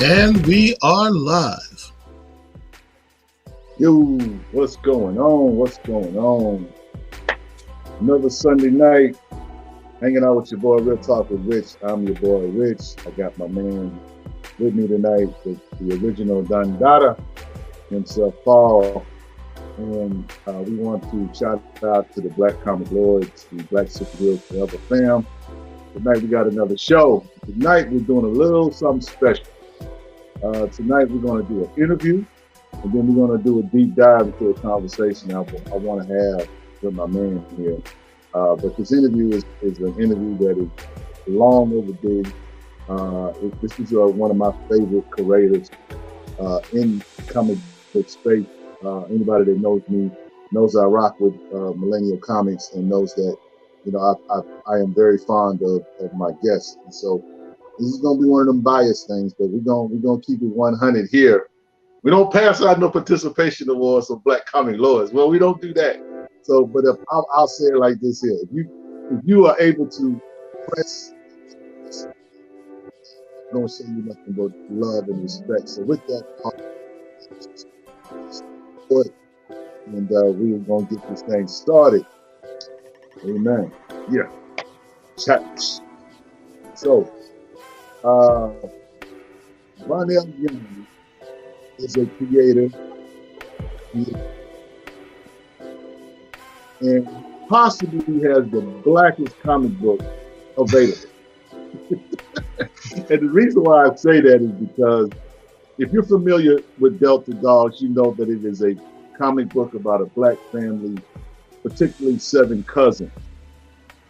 And we are live. Yo, what's going on? What's going on? Another Sunday night, hanging out with your boy Real Talk with Rich. I'm your boy Rich. I got my man with me tonight, the original Don Dada himself, Paul. And we want to shout out to the Black Comic Lords, the Black Superheroes Forever fam. Tonight we got another show. Tonight we're doing a little something special. Tonight we're going to do an interview, and then we're going to do a deep dive into a conversation I want to have with my man here. But this interview is an interview that is long overdue. This is one of my favorite curators in comic book space. Anybody that knows me knows I rock with Millennial Comics and knows that, you know, I am very fond of my guests. And so this is going to be one of them biased things, but we're going to keep it 100 here. We don't pass out no participation awards on Black Comic Lords. Well, we don't do that. So, but if I'll say it like this here: if you are able to press, I don't say you nothing but love and respect. So with that, and we are going to get this thing started. Amen. Yeah. Chat. So, Vonnell Young is a creator and possibly has the blackest comic book available. And the reason why I say that is because if you're familiar with Delta Dogs, you know that it is a comic book about a black family, particularly 7 cousins.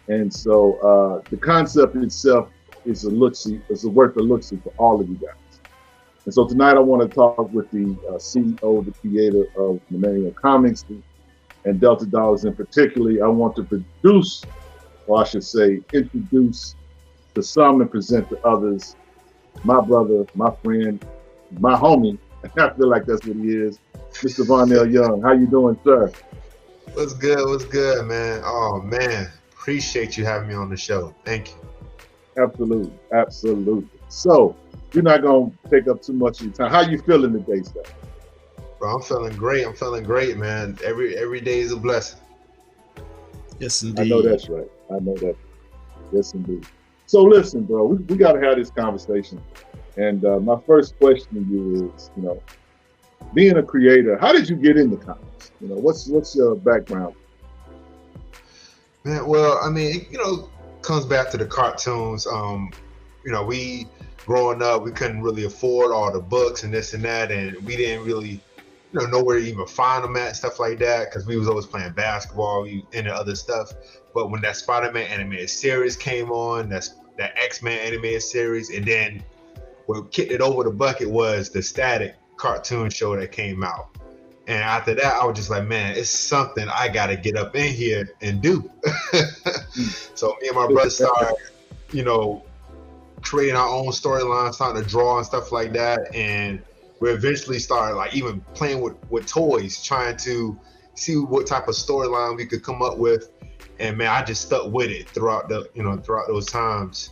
And so the concept itself is worth a look-see for all of you guys. And so tonight I want to talk with the CEO, the creator of Millennial Comics, and Delta Dogs in particular. I want to produce, or I should say, introduce to some and present to others my brother, my friend, my homie. I feel like that's what he is, Mr. Vonnell Young. How you doing, sir? What's good? What's good, man? Oh, man. Appreciate you having me on the show. Thank you. Absolutely. Absolutely. So, we're not going to take up too much of your time. How you feeling today, sir? Bro, I'm feeling great. I'm feeling great, man. Every day is a blessing. Yes, indeed. I know that's right. I know that. Yes, indeed. So listen, bro, we got to have this conversation. And my first question to you is, you know, being a creator, how did you get into comics? You know, what's your background? Man, well, I mean, you know, comes back to the cartoons. You know, we growing up, we couldn't really afford all the books and this and that, and we didn't really, you know where to even find them at, stuff like that, because we was always playing basketball, we into other stuff. But when that Spider-Man animated series came on, that X-Men animated series, and then what kicked it over the bucket was the Static cartoon show that came out. And after that, I was just like, man, it's something I got to get up in here and do. So me and my brother started, you know, creating our own storylines, starting to draw and stuff like that. And we eventually started like even playing with toys, trying to see what type of storyline we could come up with. And man, I just stuck with it throughout those times.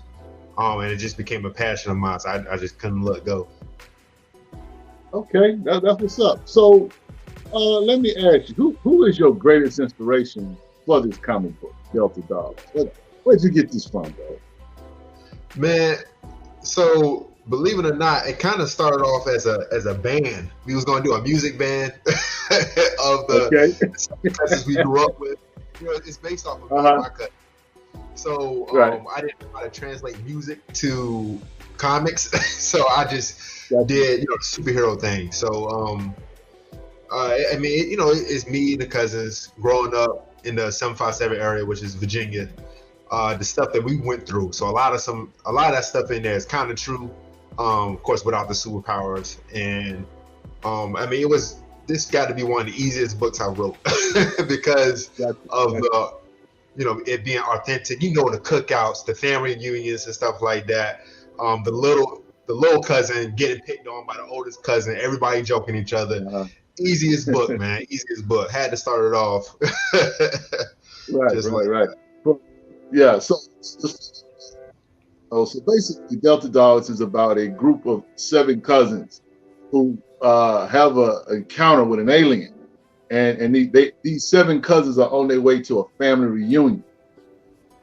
And it just became a passion of mine. So I just couldn't let go. Okay, that's what's up. So let me ask you, who is your greatest inspiration for this comic book, Delta Dogs? Where'd you get this from, bro? Man, so believe it or not, it kind of started off as a band. We was going to do a music band of the cousins we grew up with. You know, it's based off of my cousin. So I didn't know how to translate music to comics, so I just did superhero thing. So I mean, it's me and the cousins growing up in the 757 area, which is Virginia. The stuff that we went through. So a lot of that stuff in there is kind of true. Of course, without the superpowers. And I mean, this got to be one of the easiest books I wrote because of the, it being authentic. The cookouts, the family reunions and stuff like that. The little cousin getting picked on by the oldest cousin. Everybody joking each other. Easiest book, man. Easiest book. Had to start it off. Right. Yeah. So Oh, so basically, Delta Dogs is about a group of 7 cousins who have an encounter with an alien, and these 7 cousins are on their way to a family reunion.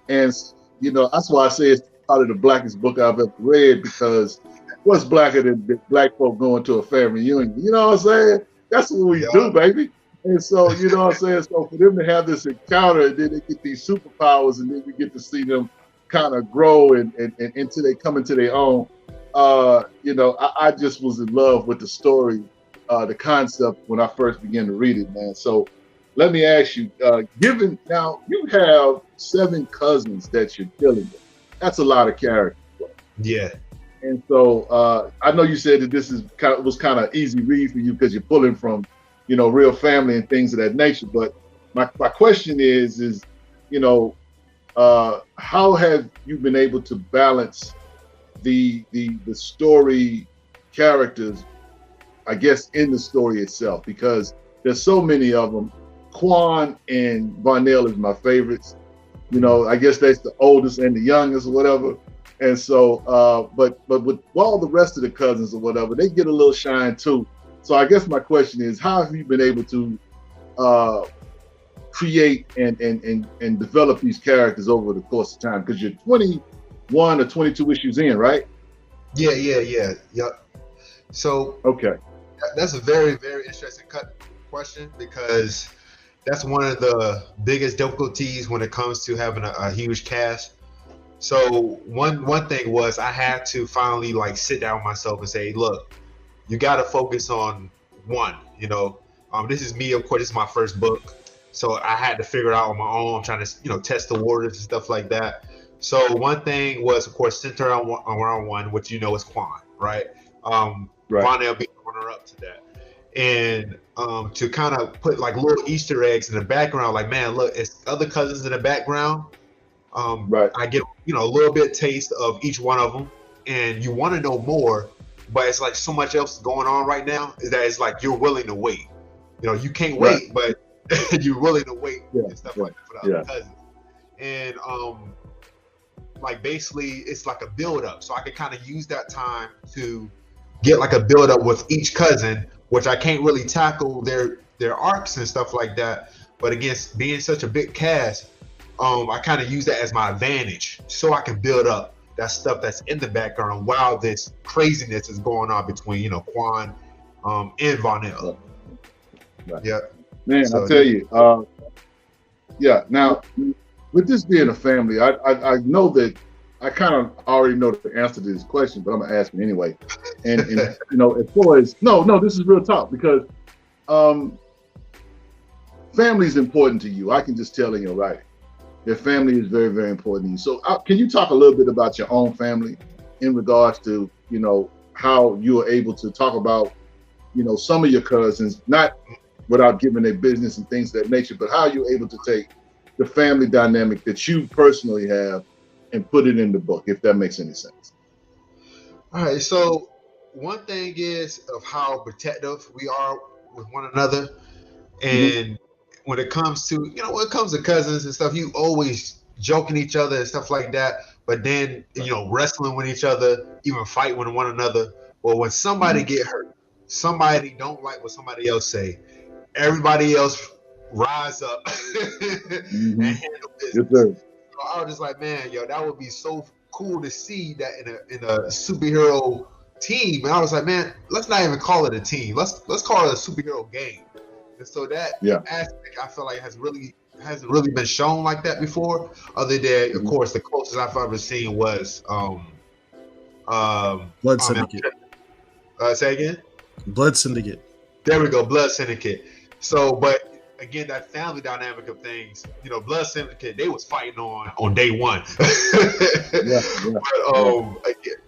And you know, that's why I say it's probably the blackest book I've ever read, because what's blacker than black folk going to a family reunion? You know what I'm saying? That's what we do, baby. And so, you know what I'm saying? So for them to have this encounter, and then they get these superpowers, and then we get to see them kind of grow and until they come into their own. You know, I just was in love with the story, the concept when I first began to read it, man. So let me ask you, given now you have 7 cousins that you're dealing with, that's a lot of characters. Yeah. And so I know you said that this was kind of easy read for you because you're pulling from, you know, real family and things of that nature. But my question is, you know, how have you been able to balance the story characters, I guess, in the story itself? Because there's so many of them. Quan and Vonnell is my favorites. You know, I guess that's the oldest and the youngest or whatever. And so, but with all the rest of the cousins or whatever, they get a little shine too. So I guess my question is, how have you been able to create and develop these characters over the course of time? Because you're 21 or 22 issues in, right? Yeah. So okay, that's a very, very interesting question, because that's one of the biggest difficulties when it comes to having a huge cast. So one thing was, I had to finally like sit down with myself and say, look, you got to focus on one. You know, this is me. Of course, this is my first book, so I had to figure it out on my own. I'm trying to, you know, test the waters and stuff like that. So one thing was, of course, centered around one, which you know is Quan, right? Vonnell being runner-up to that. And to kind of put like little Easter eggs in the background, like, man, look, it's other cousins in the background. I get, you know, a little bit taste of each one of them, and you want to know more, but it's like so much else going on right now is that it's like you're willing to wait. You know, you can't wait, but you're willing to wait and stuff like that for the other cousins. And like basically, it's like a build up, so I can kind of use that time to get like a build up with each cousin, which I can't really tackle their arcs and stuff like that. But against being such a big cast, I kind of use that as my advantage, so I can build up that stuff that's in the background while this craziness is going on between, you know, Quan and Vonnell. Yeah, man, so, I tell you, now with this being a family, I know that I kind of already know the answer to this question, but I'm gonna ask it anyway. And you know, as far as no, this is real talk, because family is important to you. I can just tell in your writing. Your family is very, very important to you. So can you talk a little bit about your own family in regards to, you know, how you are able to talk about, you know, some of your cousins, not without giving their business and things of that nature, but how you're able to take the family dynamic that you personally have and put it in the book, if that makes any sense. All right. So one thing is of how protective we are with one another. And when it comes to, you know, when it comes to cousins and stuff, you always joking each other and stuff like that. But then, you know, wrestling with each other, even fight with one another. Well, when somebody get hurt, somebody don't like what somebody else say, everybody else rise up and handle business. So I was just like, man, yo, that would be so cool to see that in a superhero team. And I was like, man, let's not even call it a team. Let's call it a superhero game. And so that aspect, I feel like hasn't really been shown like that before. Other than, of course, the closest I've ever seen was Blood Syndicate. Say again? Blood Syndicate. There we go, Blood Syndicate. So, but again, that family dynamic of things, you know, Blood Syndicate, they was fighting on day one. But again,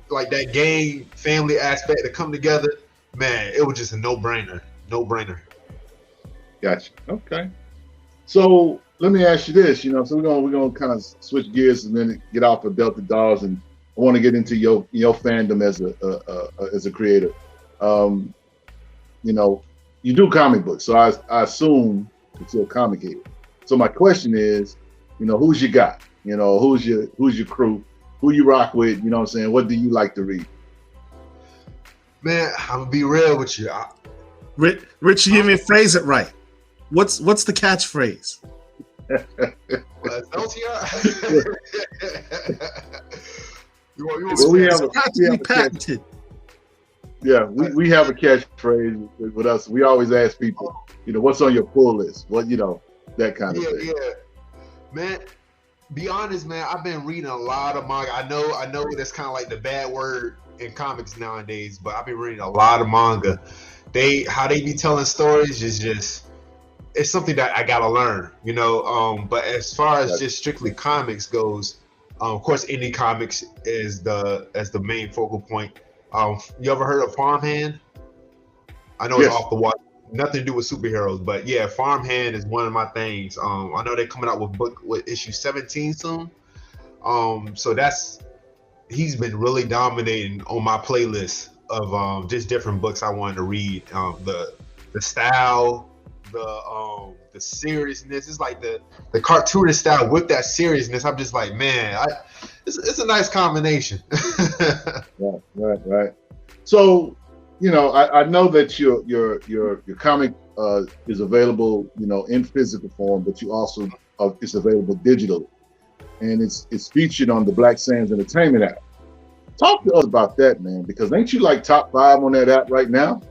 like that gang family aspect to come together, man, it was just a no-brainer. Gotcha. Okay. So let me ask you this, you know, so we're gonna kind of switch gears and then get off of Delta Dolls, and I want to get into your fandom as a creator. You know, you do comic books, so I assume that you're a comic head. So my question is, you know, who's your guy? You know, who's your crew? who you rock with. You know what I'm saying? What do you like to read? Man, I'm gonna be real with you. Rich, you didn't even phrase it right. What's the catchphrase? We have a patented. Yeah, we have a catchphrase with us. We always ask people, what's on your pull list? What, that kind of thing. Yeah. Man, be honest, man, I've been reading a lot of manga. I know that's kind of like the bad word in comics nowadays, but I've been reading a lot of manga. How they be telling stories is just, it's something that I gotta learn, but as far as just strictly comics goes, of course indie comics is the main focal point. You ever heard of Farmhand? I know it's off the wall, nothing to do with superheroes, but yeah, Farmhand is one of my things. I know they're coming out with issue 17 soon. So he's been really dominating on my playlist of just different books I wanted to read. The style, the seriousness, it's like the cartoonish style with that seriousness. I'm just like, man, it's a nice combination. Right. So, I know that your comic is available, in physical form, but you also it's available digitally, and it's featured on the Black Sands Entertainment app. Talk to us about that, man, because ain't you like top 5 on that app right now?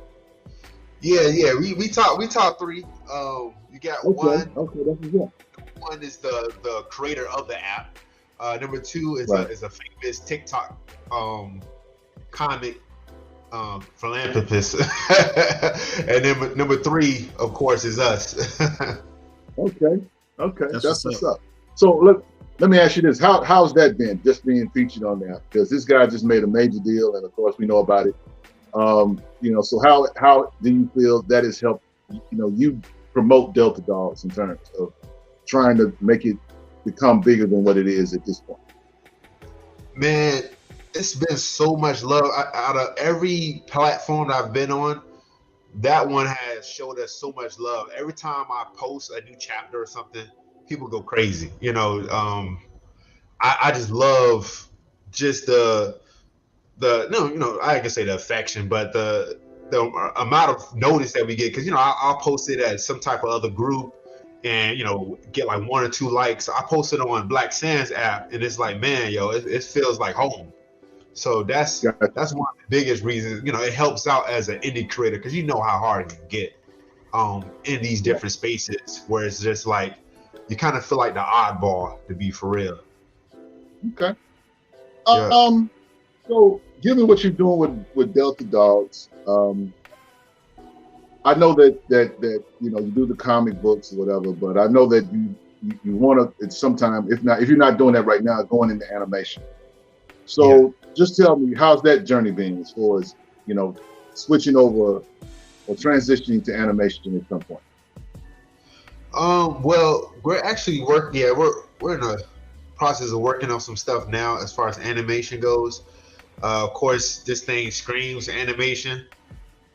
Yeah. We top 3. You got one. Okay, that's good. One is the creator of the app. Number 2 is a famous TikTok comic philanthropist, and then number 3, of course, is us. Okay, that's what's up. So let me ask you this: how's that been, just being featured on there? Because this guy just made a major deal, and of course we know about it. So how do you feel that has helped? You promote Delta Dogs in terms of trying to make it become bigger than what it is at this point. Man, it's been so much love out of every platform that I've been on. That one has showed us so much love. Every time I post a new chapter or something, people go crazy. I just love just I can say the affection, but the amount of notice that we get, because I'll post it at some type of other group and get like 1 or 2 likes. I post it on Black Sands app, and it's like, man, it feels like home. So that's one of the biggest reasons. It helps out as an indie creator, because you know how hard it can get in these different spaces where it's just like you kind of feel like the oddball, to be for real. Okay. So given what you're doing with Delta Dogs, I know that you do the comic books or whatever, but I know that you want to sometime, if you're not doing that right now, going into animation. So just tell me, how's that journey been as far as switching over or transitioning to animation at some point? Well, we're actually working. Yeah, we're in a process of working on some stuff now as far as animation goes. Of course, this thing screams animation.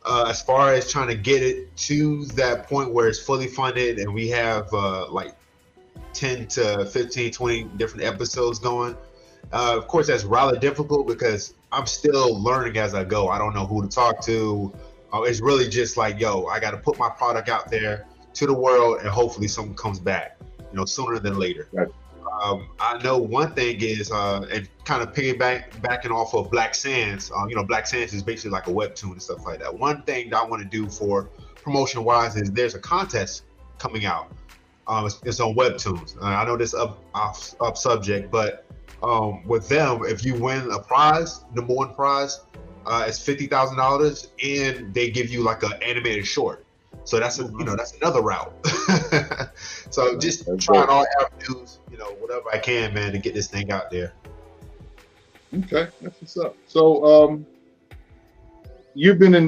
As far as trying to get it to that point where it's fully funded and we have like 10 to 15, 20 different episodes going. Of course, that's rather difficult because I'm still learning as I go. I don't know who to talk to. It's really just like, I got to put my product out there to the world, and hopefully something comes back, sooner than later. Right. I know one thing is, and kind of piggybacking off of Black Sands. Black Sands is basically like a webtoon and stuff like that. One thing that I want to do for promotion-wise is there's a contest coming out. It's on webtoons. I know this up subject, but with them, if you win a prize, number 1 prize, it's $50,000, and they give you like an animated short. So that's that's another route. So just trying all avenues, whatever I can, man, to get this thing out there. Okay, that's what's up. So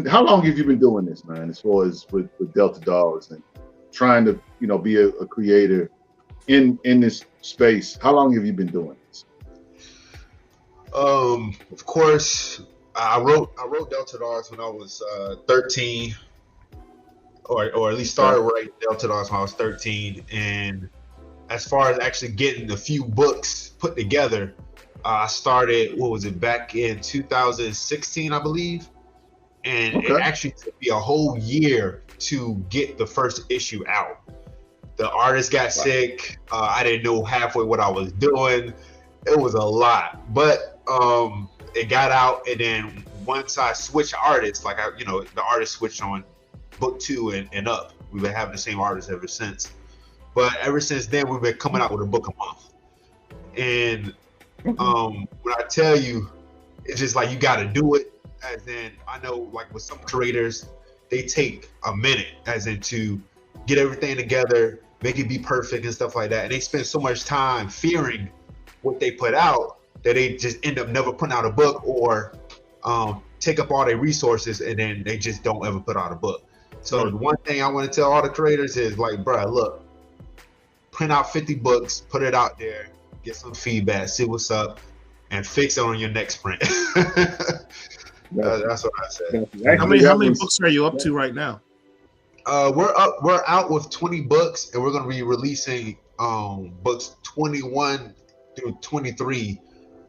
how long have you been doing this, man, as far as with Delta Dogs and trying to be a creator in this space? How long have you been doing this? Of course, I wrote Delta Dogs when I was 13. Or at least started writing Delta Dogs when I was 13. And as far as actually getting a few books put together, I started, what was it, back in 2016, I believe. And it actually took me a whole year to get the first issue out. The artist got sick. I didn't know halfway what I was doing. It was a lot, but it got out. And then once I switched artists, like the artist switched on book 2 and up. We've been having the same artist ever since. But ever since then, we've been coming out with a book a month. And when I tell you, it's just like you got to do it. As in, I know, like with some creators, they take a minute, as in to get everything together, make it be perfect and stuff like that. And they spend so much time fearing what they put out that they just end up never putting out a book, or take up all their resources and then they just don't ever put out a book. So the one thing I want to tell all the creators is like, bro, look, print out 50 books, put it out there, get some feedback, see what's up, and fix it on your next print. That's what I said. How many books are you up to right now? We're out with 20 books, and we're going to be releasing books 21 through 23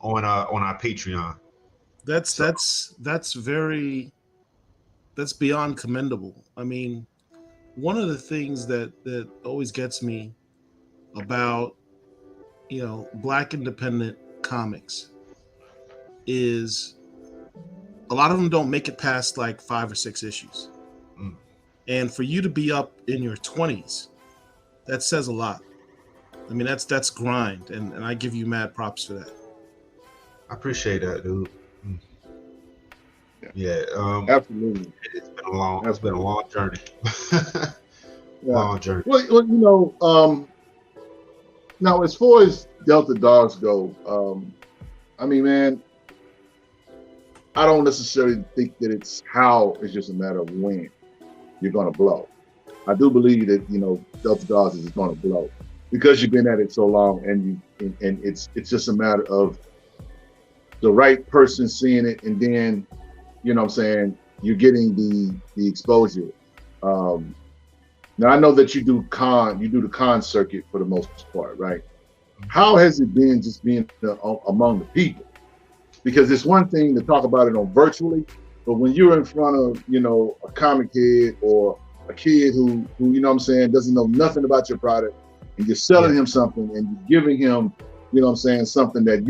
on our Patreon. That's beyond commendable. I mean, one of the things that always gets me about Black independent comics is a lot of them don't make it past like 5 or 6 issues. And for you to be up in your 20s, that says a lot. I mean, that's grind, and I give you mad props for that. I appreciate that, dude. Yeah, absolutely. It's been a long journey. Long journey. Well, now as far as Delta Dogs go, I mean, man, I don't necessarily think that it's just a matter of when you're going to blow. I do believe that Delta Dogs is going to blow because you've been at it so long, and it's just a matter of the right person seeing it, and then you're getting the exposure. Now I know that you do the con circuit for the most part, right? How has it been just being among the people? Because it's one thing to talk about it on virtually, but when you're in front of, a comic head or a kid who doesn't know nothing about your product, and you're selling him something and you're giving him, something that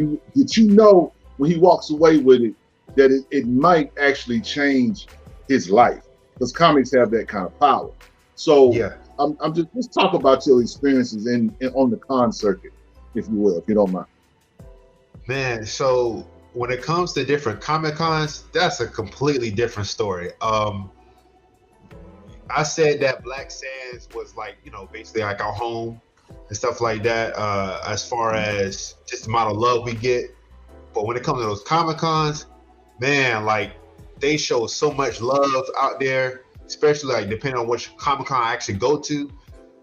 when he walks away with it, that it might actually change his life, because comics have that kind of power. So I'm just, let's talk about your experiences on the con circuit, if you will, if you don't mind. Man, so when it comes to different Comic Cons, that's a completely different story. I said that Black Sands was like, basically like our home and stuff like that, as far as just the amount of love we get. But when it comes to those Comic Cons, man, like they show so much love out there, especially like depending on which Comic Con I actually go to.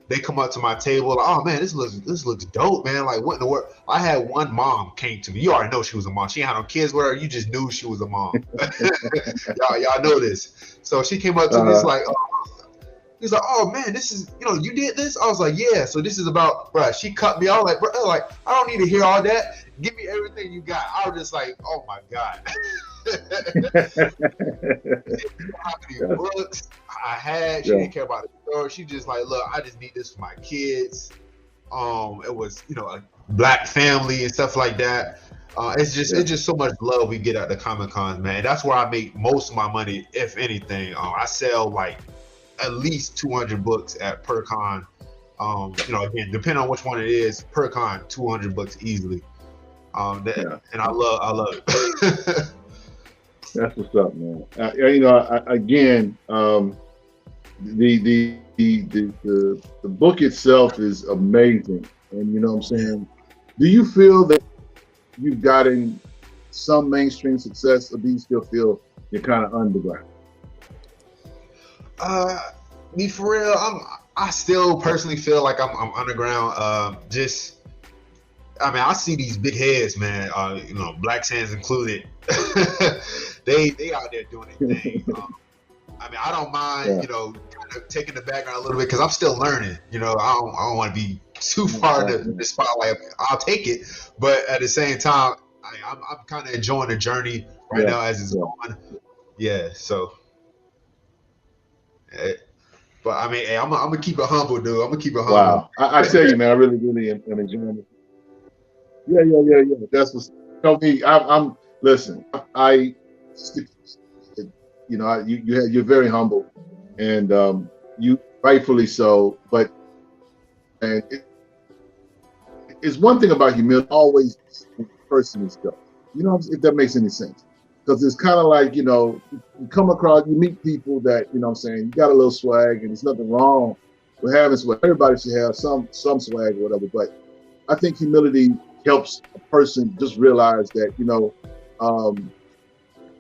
They come up to my table, like, oh man, this looks dope, man. Like, what in the world? I had one mom came to me. You already know she was a mom. She had no kids with her. You just knew she was a mom. y'all know this. So she came up to me, he's like, oh man, this is, you did this? I was like, yeah. So this is about, bro. She cut me off, like, bro, like, I don't need to hear all that. Give me everything you got. I was just like, oh my God. How many books I had? She didn't care about the store. She just like, look, I just need this for my kids. It was, a Black family and stuff like that. It's just so much love we get at the Comic Cons, man. That's where I make most of my money, if anything. I sell like at least 200 books per con. Again, depending on which one it is, per con, 200 books easily. And I love it. That's what's up, man. The book itself is amazing, and do you feel that you've gotten some mainstream success, or do you still feel you're kind of underground? Me for real, I still personally feel like I'm underground. I see these big heads, man. Black Sands included. They out there doing their thing. I don't mind, kind of taking the background a little bit, because I'm still learning. I don't want to be too far to the spotlight. I'll take it, but at the same time, I'm kind of enjoying the journey right now as it's going. Yeah, so. But I mean, hey, I'm gonna keep it humble, dude. I'm gonna keep it humble. Wow, I tell you, man, I really am enjoying it. Yeah. That's what's. Tell me, I'm. Listen, you're very humble, and you rightfully so. But it's one thing about humility. Always, when the person is go. You know, if that makes any sense. Because it's kind of like, you come across, you meet people that, you got a little swag, and there's nothing wrong with having swag. Everybody should have some swag or whatever. But I think humility helps a person just realize that,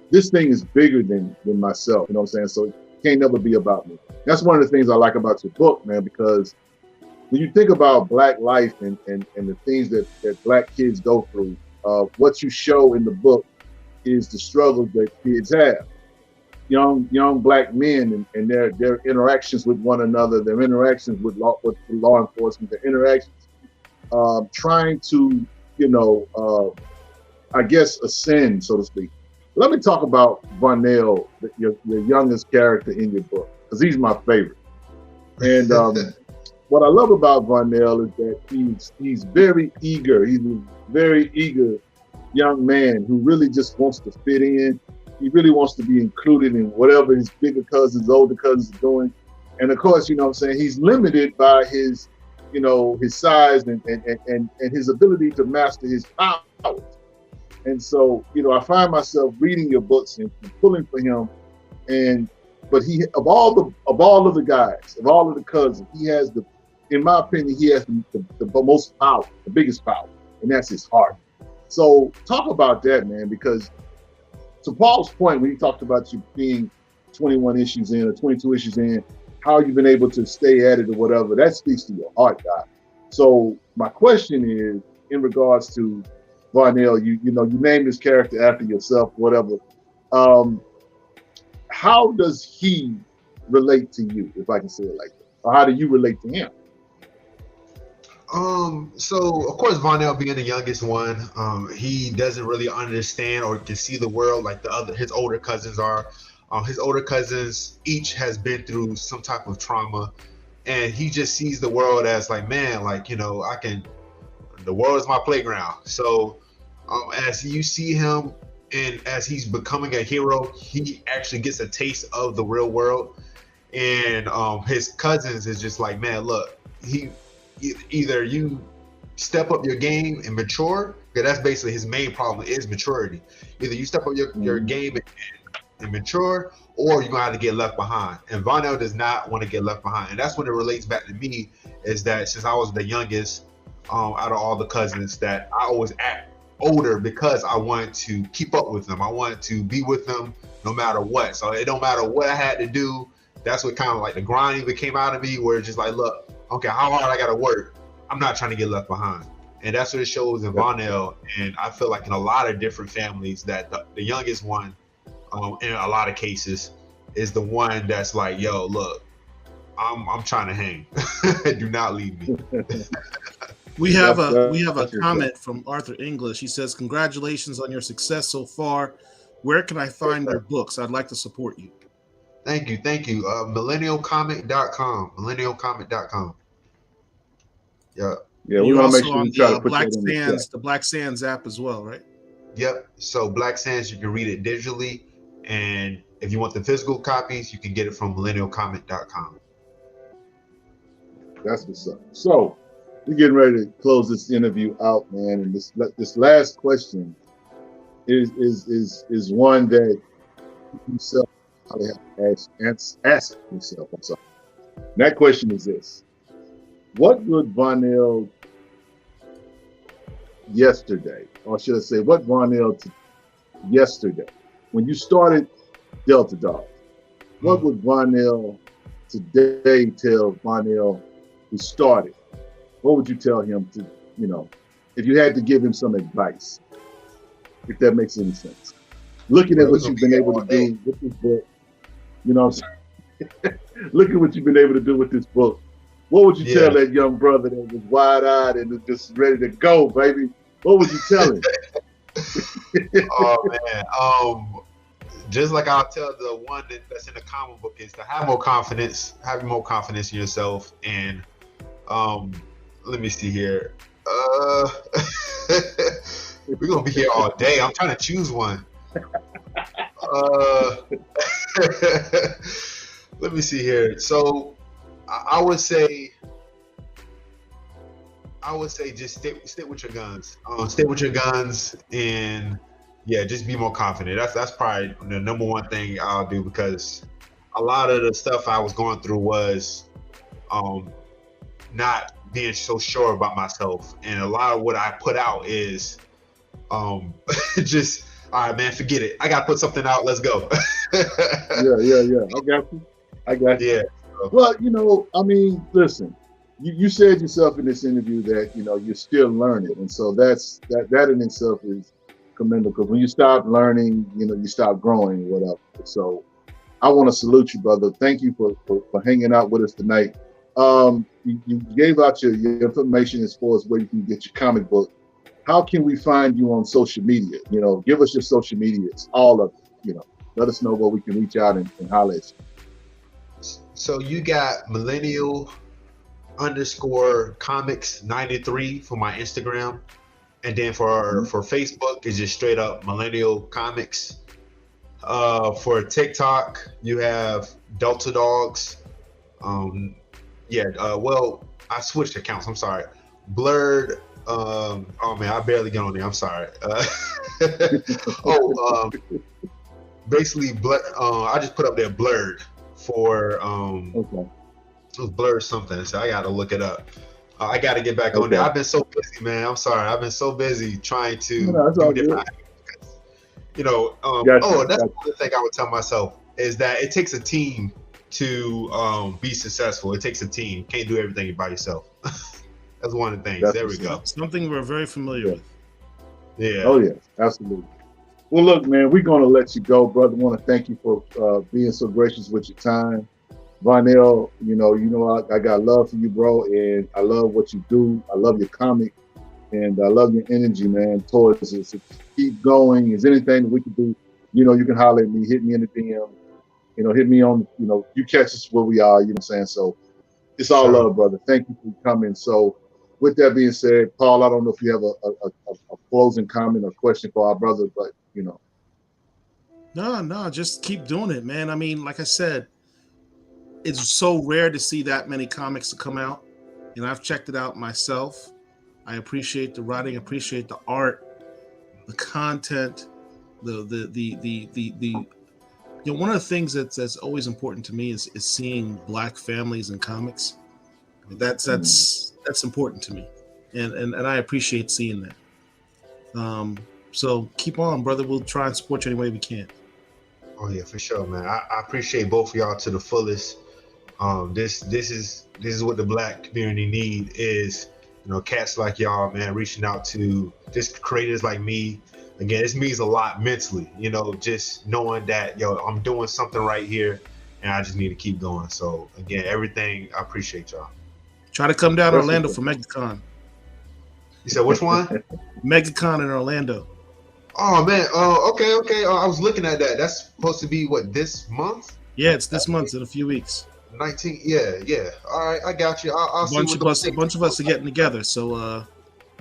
this thing is bigger than myself. You know what I'm saying? So it can't never be about me. That's one of the things I like about your book, man, because when you think about Black life and the things that Black kids go through, what you show in the book is the struggles that kids have. Young Black men and their interactions with one another, their interactions with law enforcement, their interactions trying to, I guess, ascend, so to speak. Let me talk about Vonnell, your youngest character in your book, because he's my favorite. And what I love about Vonnell is that he's very eager. He's a very eager young man who really just wants to fit in. He really wants to be included in whatever his bigger cousins, older cousins are doing. And of course, he's limited by his, his size and his ability to master his powers. And so, I find myself reading your books and pulling for him. But he, of all of the guys, of all of the cousins, he has in my opinion, he has the most power, the biggest power, and that's his heart. So talk about that, man, because to Paul's point, when he talked about you being 21 issues in or 22 issues in, how you've been able to stay at it or whatever, that speaks to your heart, guy. So my question is, in regards to Vonnell, you named this character after yourself, whatever. How does he relate to you, if I can say it like that? Or how do you relate to him? So of course, Vonnell being the youngest one, he doesn't really understand or can see the world like his older cousins are. His older cousins each has been through some type of trauma, and he just sees the world as like, man, like, the world is my playground. So as you see him and as he's becoming a hero, he actually gets a taste of the real world. And his cousins is just like, man, look, either you step up your game and mature, because that's basically his main problem is maturity. Either you step up your game and mature, or you're gonna have to get left behind. And Vonnell does not want to get left behind. And that's when it relates back to me, is that since I was the youngest out of all the cousins, that I always act older because I wanted to keep up with them. I wanted to be with them no matter what. So it don't matter what I had to do. That's what kind of like the grind even came out of me, where it's just like, look, okay, how hard I gotta work. I'm not trying to get left behind. And that's what it shows in Vonnell. And I feel like in a lot of different families that the youngest one, in a lot of cases, is the one that's like, yo, look, I'm trying to hang. Do not leave me. We have a comment from Arthur English. He says, congratulations on your success so far. Where can I find your books? I'd like to support you. Thank you. Millennialcomic.com. Yeah. Yeah, we want to make sure we try to put Black that in Sands, the Black Sands app as well, right? Yep. So Black Sands, you can read it digitally, and if you want the physical copies, you can get it from millennialcomic.com. That's what's up. So we're getting ready to close this interview out, man. And this last question is one that yourself probably have to ask yourself. I'm sorry. And that question is this: what would Vonnell yesterday, or should I say, what Vonnell yesterday, when you started Delta Dog, what would Vonnell today tell Vonnell who started? What would you tell him to, if you had to give him some advice, if that makes any sense? Looking at what you've been able to do with this book, look at what you've been able to do with this book. What would you tell that young brother that was wide-eyed and was just ready to go, baby? What would you tell him? Oh man. Just like I'll tell the one that's in the comic book is to have more confidence in yourself. And let me see here. We're gonna be here all day. I'm trying to choose one. Let me see here. So I would say just stick with your guns. Stick with your guns, and yeah, just be more confident. That's probably the number one thing I'll do, because a lot of the stuff I was going through was not being so sure about myself, and a lot of what I put out is just, all right, man, forget it. I gotta put something out. Let's go. yeah. I got you. Yeah. Well, I mean, listen. You said yourself in this interview that you're still learning, and so that in itself is commendable. Because when you stop learning, you stop growing, whatever. So I want to salute you, brother. Thank you for hanging out with us tonight. You gave out your information as far as where you can get your comic book. How can we find you on social media? Give us your social media. It's all of it. Let us know where we can reach out and holler at you. So you got millennial_comics93 for my Instagram, and then for Facebook it's just straight up Millennial Comics. For TikTok you have Delta Dogs. Well, I switched accounts. I'm sorry. Blurred. Oh man, I barely get on there. I'm sorry. Basically, I just put up there Blurred for Okay. It was Blurred something, so I gotta look it up. I gotta get back on there. I've been so busy, man. I'm sorry. I've been so busy trying to do different. That's another thing I would tell myself is that it takes a team to be successful. It takes a team. You can't do everything by yourself. That's one of the things. There we go. Something we're very familiar with. Yeah. Oh yeah, absolutely. Well, look, man, we're gonna let you go, brother. Want to thank you for being so gracious with your time. Vonnell, I got love for you, bro, and I love what you do. I love your comic, and I love your energy, man, towards it. So keep going. Is anything that we can do? You can holler at me, hit me in the DM, hit me on, you catch us where we are, what I'm saying? So it's all love, brother. Thank you for coming. So with that being said, Paul, I don't know if you have a closing comment or question for our brother, but No, just keep doing it, man. I mean, like I said, it's so rare to see that many comics to come out, and I've checked it out myself. I appreciate the writing, appreciate the art, the content, the one of the things that's always important to me is seeing Black families in comics. I mean, that's important to me, and I appreciate seeing that. So keep on, brother. We'll try and support you any way we can. Oh yeah, for sure, man. I appreciate both of y'all to the fullest. This is what the Black community need is, cats like y'all, man, reaching out to just creators like me. Again, this means a lot mentally, just knowing that, I'm doing something right here and I just need to keep going. So again, everything, I appreciate y'all. Try to come down to Orlando for MegaCon. You said which one? MegaCon in Orlando. Oh man, okay. I was looking at that. That's supposed to be what, this month? Yeah, it's this month in a few weeks. 19. Yeah. All right, I got you. I'll see a bunch of us are getting together. So,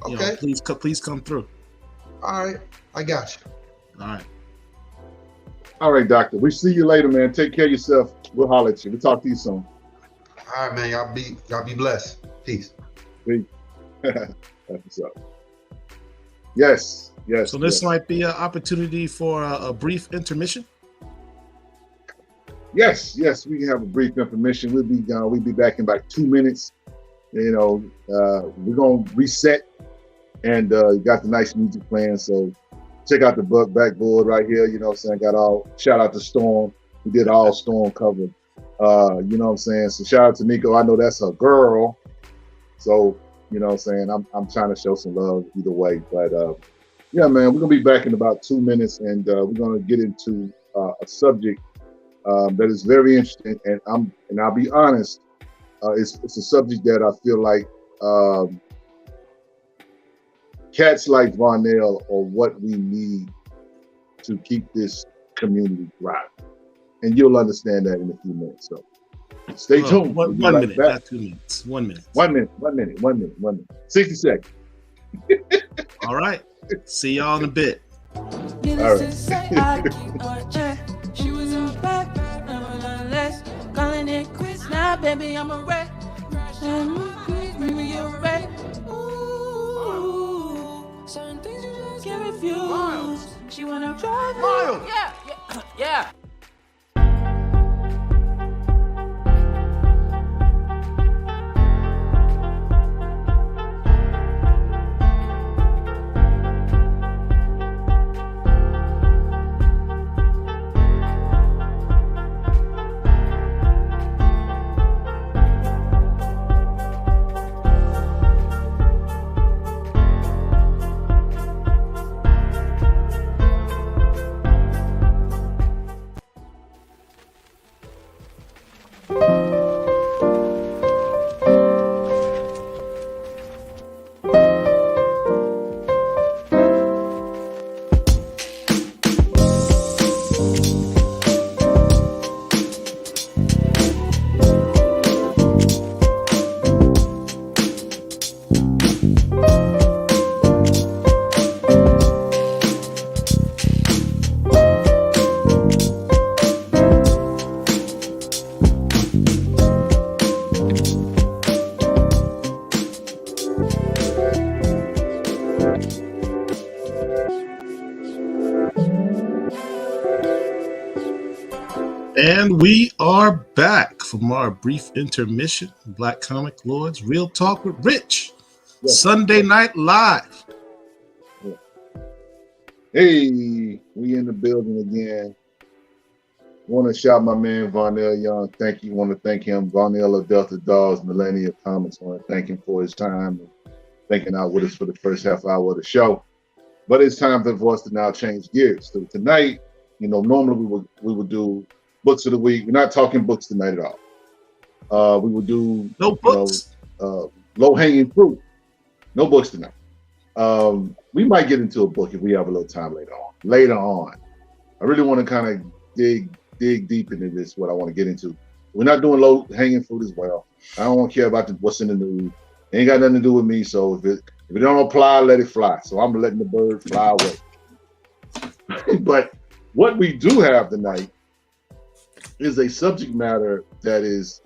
okay. Please come through. All right, I got you. All right, doctor. We see you later, man. Take care of yourself. We'll holler at you. We'll talk to you soon. All right, man. Y'all be blessed. Peace. Peace. That's what's up. Yes. So this might be an opportunity for a brief intermission. Yes, we can have a brief intermission. We'll be back in about 2 minutes. We're gonna reset, and you got the nice music playing. So check out the backboard right here. Got all, shout out to Storm. We did all Storm cover. So shout out to Nico. I know that's her girl. So I'm trying to show some love either way. But yeah, man, we're gonna be back in about 2 minutes, and we're gonna get into a subject that is very interesting, and I'll be honest, it's a subject that I feel like cats like Vonnell are what we need to keep this community thriving. And you'll understand that in a few minutes. So stay tuned. One minute, back. Not 2 minutes. 1 minute. 1 minute. 1 minute. 1 minute. 1 minute. 60 seconds. All right. See y'all in a bit. All right. She was in the back, nonetheless. Calling it quits now, baby. I'm a wreck. Maybe you're wreck. Ooh, certain things you just can't refuse. She wanna drive Miles. Yeah. And we are back from our brief intermission. Black Comic Lords, Real Talk with Rich. Yes. Sunday Night Live. Hey, we in the building again. Want to shout my man Vonnell Young. Thank you. Want to thank him. Vonnell of Delta Dogs, Millennial Comics. Want to thank him for his time and thanking out with us for the first half hour of the show. But it's time for us to now change gears. So tonight, normally we would do books of the week. We're not talking books tonight at all. We would do no books. Low-hanging fruit. No books tonight. We might get into a book if we have a little time later on. I really want to kind of dig deep into this, what I want to get into. We're not doing low-hanging fruit as well. I don't care about what's in the news. It ain't got nothing to do with me, so if it don't apply, let it fly. So I'm letting the bird fly away. But what we do have tonight is a subject matter that is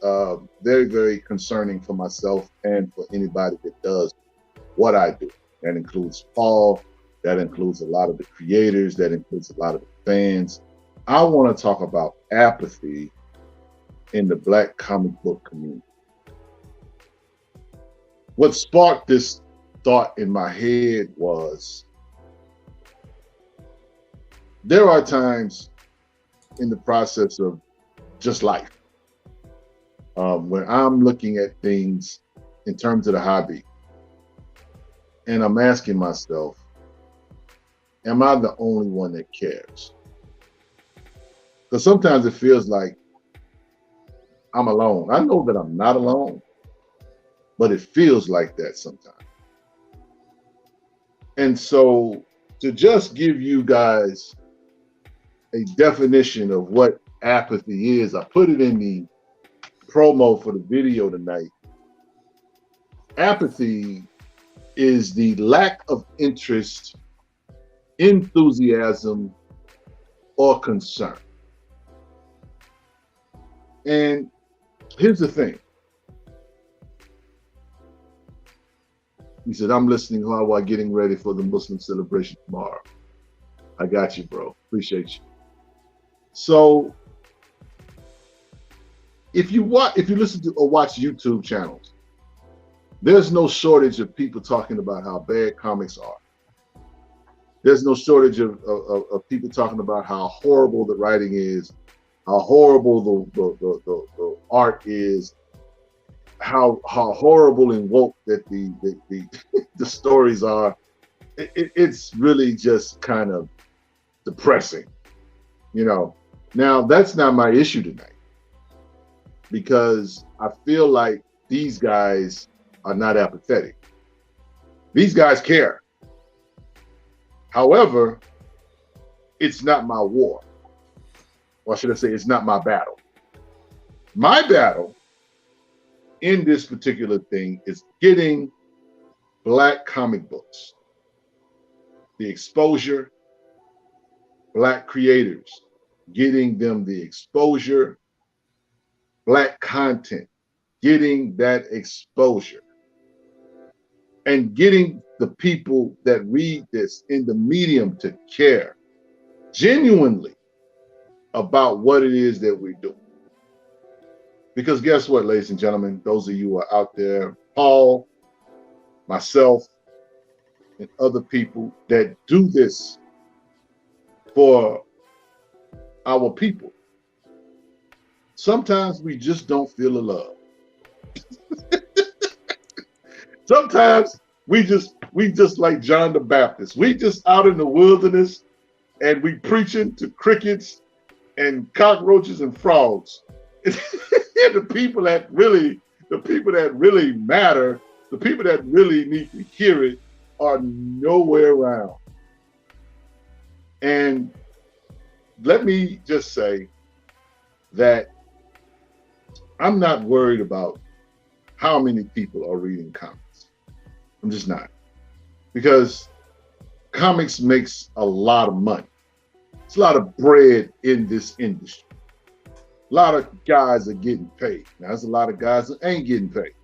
very, very concerning for myself and for anybody that does what I do. That includes Paul, that includes a lot of the creators, that includes a lot of the fans. I want to talk about apathy in the Black comic book community. What sparked this thought in my head was there are times in the process of just life when I'm looking at things in terms of the hobby and I'm asking myself, am I the only one that cares? Because sometimes it feels like I'm alone. I know that I'm not alone, but it feels like that sometimes. And so to just give you guys a definition of what apathy is, I put it in the promo for the video tonight. Apathy is the lack of interest, enthusiasm, or concern. And here's the thing. He said, I'm listening while getting ready for the Muslim celebration tomorrow. I got you, bro. Appreciate you. So if you listen to or watch YouTube channels, there's no shortage of people talking about how bad comics are. There's no shortage of people talking about how horrible the writing is, how horrible the art is, how horrible and woke that the stories are. It's really just kind of depressing, Now that's not my issue tonight, because I feel like these guys are not apathetic. These guys care. However, it's not my war. Or should I say, it's not my battle. My battle in this particular thing is getting Black comic books, the exposure, Black creators, getting them the exposure, Black content, getting that exposure, and getting the people that read this in the medium to care genuinely about what it is that we're doing. Because guess what, ladies and gentlemen, those of you who are out there, Paul, myself, and other people that do this for our people, sometimes we just don't feel the love. Sometimes we just like John the Baptist. We just out in the wilderness and we preaching to crickets and cockroaches and frogs. And the people that really matter, the people that really need to hear it are nowhere around. And let me just say that I'm not worried about how many people are reading comics. I'm just not. Because comics makes a lot of money. It's a lot of bread in this industry. A lot of guys are getting paid. Now, there's a lot of guys that ain't getting paid.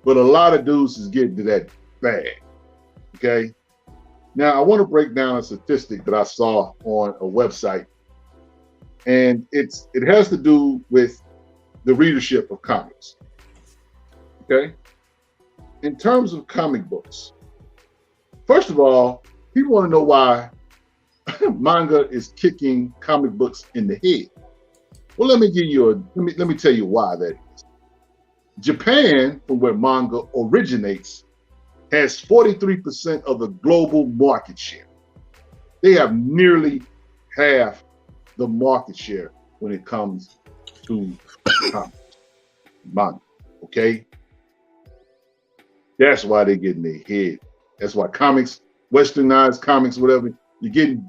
But a lot of dudes is getting to that bag. Okay? Now, I want to break down a statistic that I saw on a website. And it has to do with the readership of comics. Okay? In terms of comic books, first of all, people want to know why manga is kicking comic books in the head. Well, let me tell you why that is. Japan, from where manga originates, has 43% of the global market share. They have nearly half the market share when it comes to comics, manga. Okay, that's why they get in their head. That's why comics, westernized comics, whatever, you're getting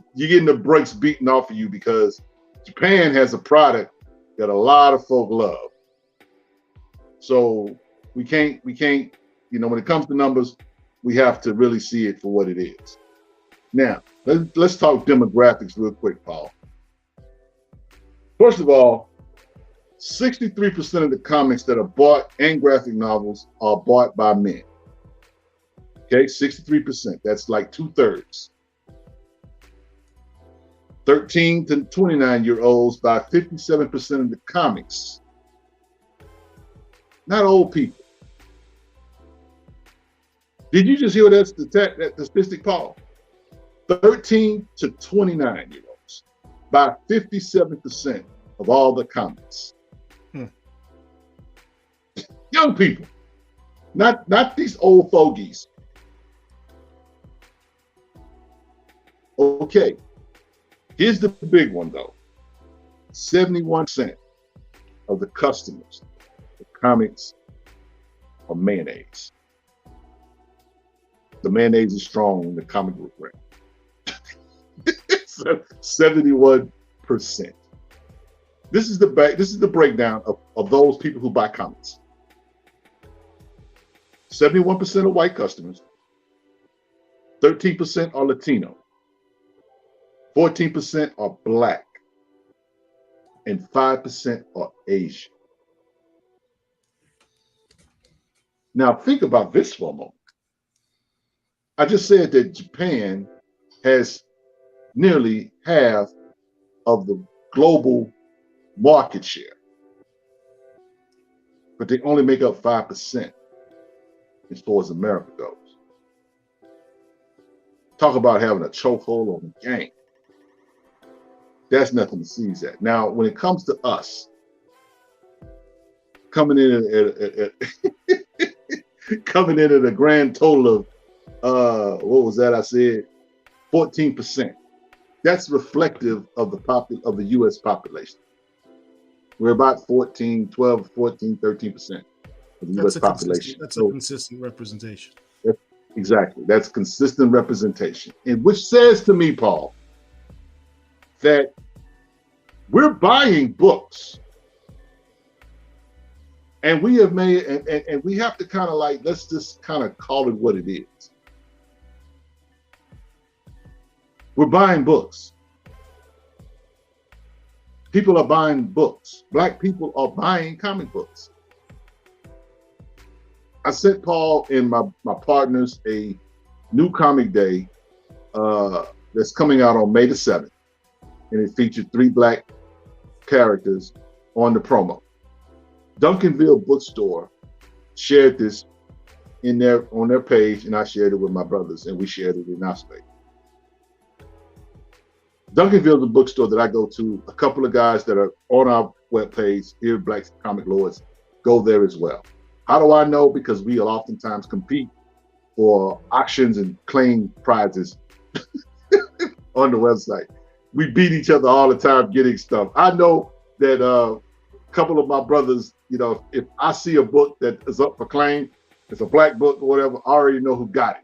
the brakes beaten off of you because Japan has a product that a lot of folk love. So we can't, when it comes to numbers, we have to really see it for what it is. Now, let's talk demographics real quick, Paul. First of all, 63% of the comics that are bought and graphic novels are bought by men. Okay, 63%. That's like 2/3. 13 to 29-year-olds buy 57% of the comics. Not old people. Did you just hear that statistic, Paul? 13 to 29-year-olds buy 57% of all the comics. Young people, not these old fogies. Okay. Here's the big one, though. 71% of the customers of comics are mayonnaise. The mayonnaise is strong in the comic book brand. 71%. This is the breakdown of those people who buy comics. 71% are white customers. 13% are Latino. 14% are Black, and 5% are Asian. Now think about this for a moment. I just said that Japan has nearly half of the global market share, but they only make up 5% as far as America goes. Talk about having a chokehold on the game. That's nothing to seize at. Now, when it comes to us, coming in at a grand total of what was that I said? 14%. That's reflective of the U.S. population. We're about 13% of the U.S. population. That's a consistent representation. Exactly. That's consistent representation. And which says to me, Paul, that we're buying books. And we have made, and we have to kind of like, let's just kind of call it what it is. We're buying books. People are buying books. Black people are buying comic books. I sent Paul and my partners a new comic day that's coming out on May the 7th. And it featured 3 black characters on the promo. Duncanville Bookstore shared this on their page, and I shared it with my brothers, and we shared it in our space. Duncanville is a bookstore that I go to. A couple of guys that are on our webpage, here Black Comic Lords, go there as well. How do I know? Because we will oftentimes compete for auctions and claim prizes on the website. We beat each other all the time getting stuff. I know that a couple of my brothers, you know, if I see a book that is up for claim, it's a black book or whatever, I already know who got it.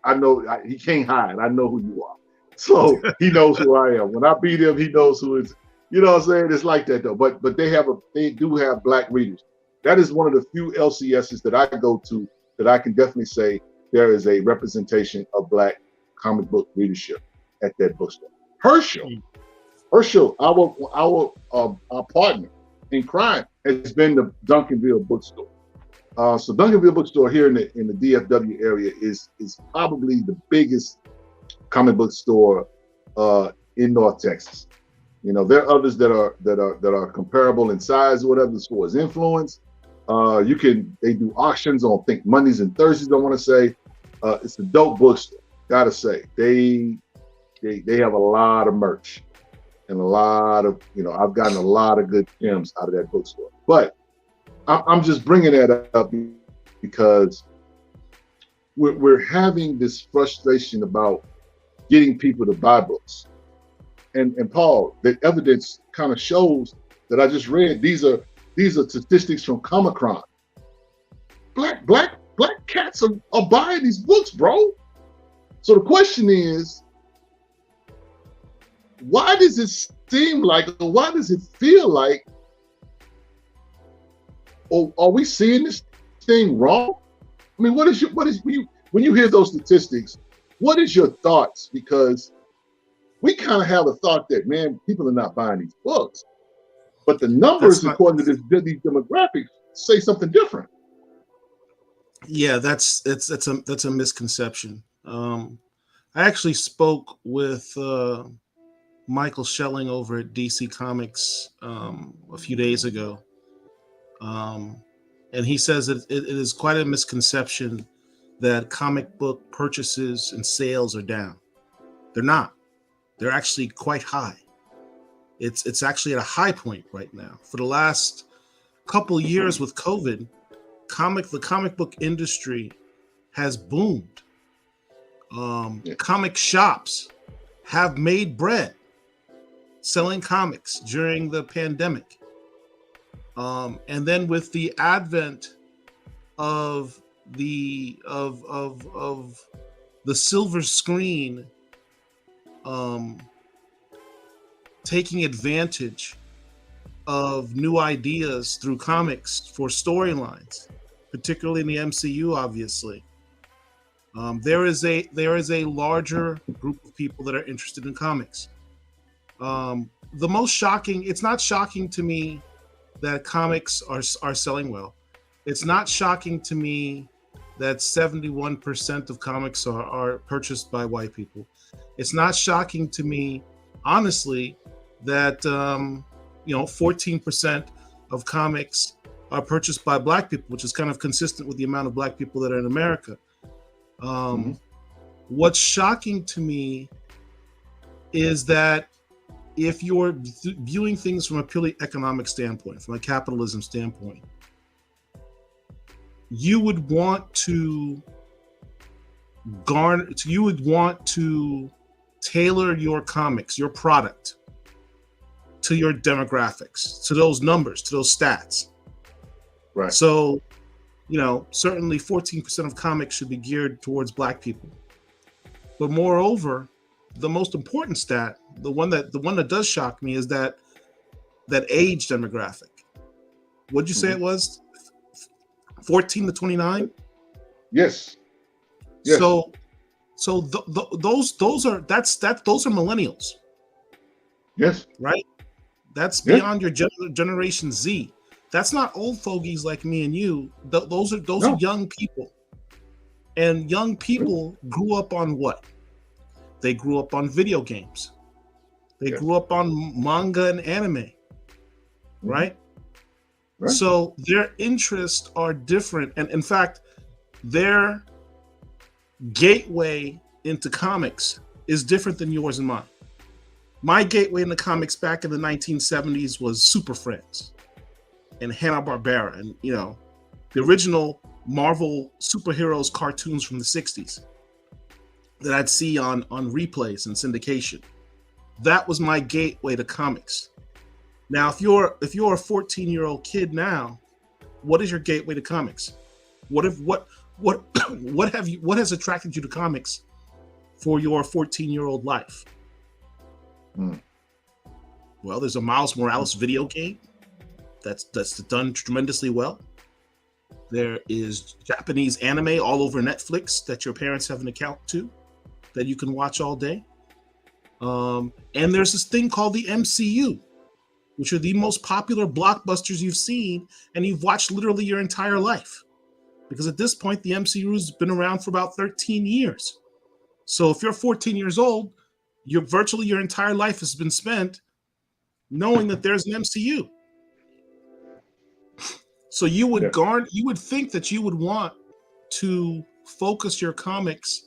I know he can't hide. I know who you are. So he knows who I am. When I beat him, he knows who is. You know what I'm saying? It's like that though. But they do have black readers. That is one of the few LCSs that I go to that I can definitely say there is a representation of black comic book readership at that bookstore. Herschel, our partner in crime, has been the Duncanville bookstore. So Duncanville bookstore here in the DFW area is probably the biggest comic book store in North Texas. You know, there are others that are comparable in size or whatever as far as influence. They do auctions on, I think, Mondays and Thursdays, I want to say. It's a dope bookstore, gotta say. They have a lot of merch and a lot of, you know, I've gotten a lot of good gems out of that bookstore. But I'm just bringing that up because we're having this frustration about getting people to buy books. And Paul, the evidence kind of shows that I just read. These are statistics from Comic-Con. Black cats are buying these books, bro. So the question is, why does it seem like, or why does it feel like, or are we seeing this thing wrong? I mean, when you hear those statistics, what is your thoughts? Because we kind of have a thought that, man, people are not buying these books, but the numbers according to these demographics say something different. Yeah, that's a misconception. I actually spoke with Michael Schelling over at DC Comics a few days ago, and he says that it is quite a misconception that comic book purchases and sales are down. They're not. They're actually quite high. It's actually at a high point right now. For the last couple years with COVID, the comic book industry has boomed. Comic shops have made bread selling comics during the pandemic. And then with the advent of the silver screen taking advantage of new ideas through comics for storylines, particularly in the MCU, obviously. There is a larger group of people that are interested in comics. The most shocking, it's not shocking to me that comics are selling well. It's not shocking to me that 71% of comics are purchased by white people. It's not shocking to me, honestly, that 14% of comics are purchased by black people, which is kind of consistent with the amount of black people that are in America. What's shocking to me is that if you're viewing things from a purely economic standpoint, from a capitalism standpoint, you would want to tailor your comics, your product, to your demographics, to those numbers, to those stats. Right. So certainly 14% of comics should be geared towards Black people. But moreover, the most important stat, the one that does shock me, is that age demographic. What'd you say it was? 14 to 29? Yes. So those are millennials. Yes. Right? That's beyond your generation Z. That's not old fogies like me and you. Those are young people. And young people grew up on what? They grew up on video games. They grew up on manga and anime. Right? So their interests are different. And in fact, their gateway into comics is different than yours and mine. My gateway into comics back in the 1970s was Super Friends and Hanna-Barbera and, the original Marvel superheroes cartoons from the 60s that I'd see on replays and syndication. That was my gateway to comics. Now, if you're a 14-year-old kid now, what is your gateway to comics? What has attracted you to comics for your 14-year-old life? Well, there's a Miles Morales video game that's done tremendously well. There is Japanese anime all over Netflix that your parents have an account to that you can watch all day. And there's this thing called the MCU, which are the most popular blockbusters you've seen and you've watched literally your entire life. Because at this point, the MCU has been around for about 13 years. So if you're 14 years old, virtually your entire life has been spent knowing that there's an MCU. So you would think that you would want to focus your comics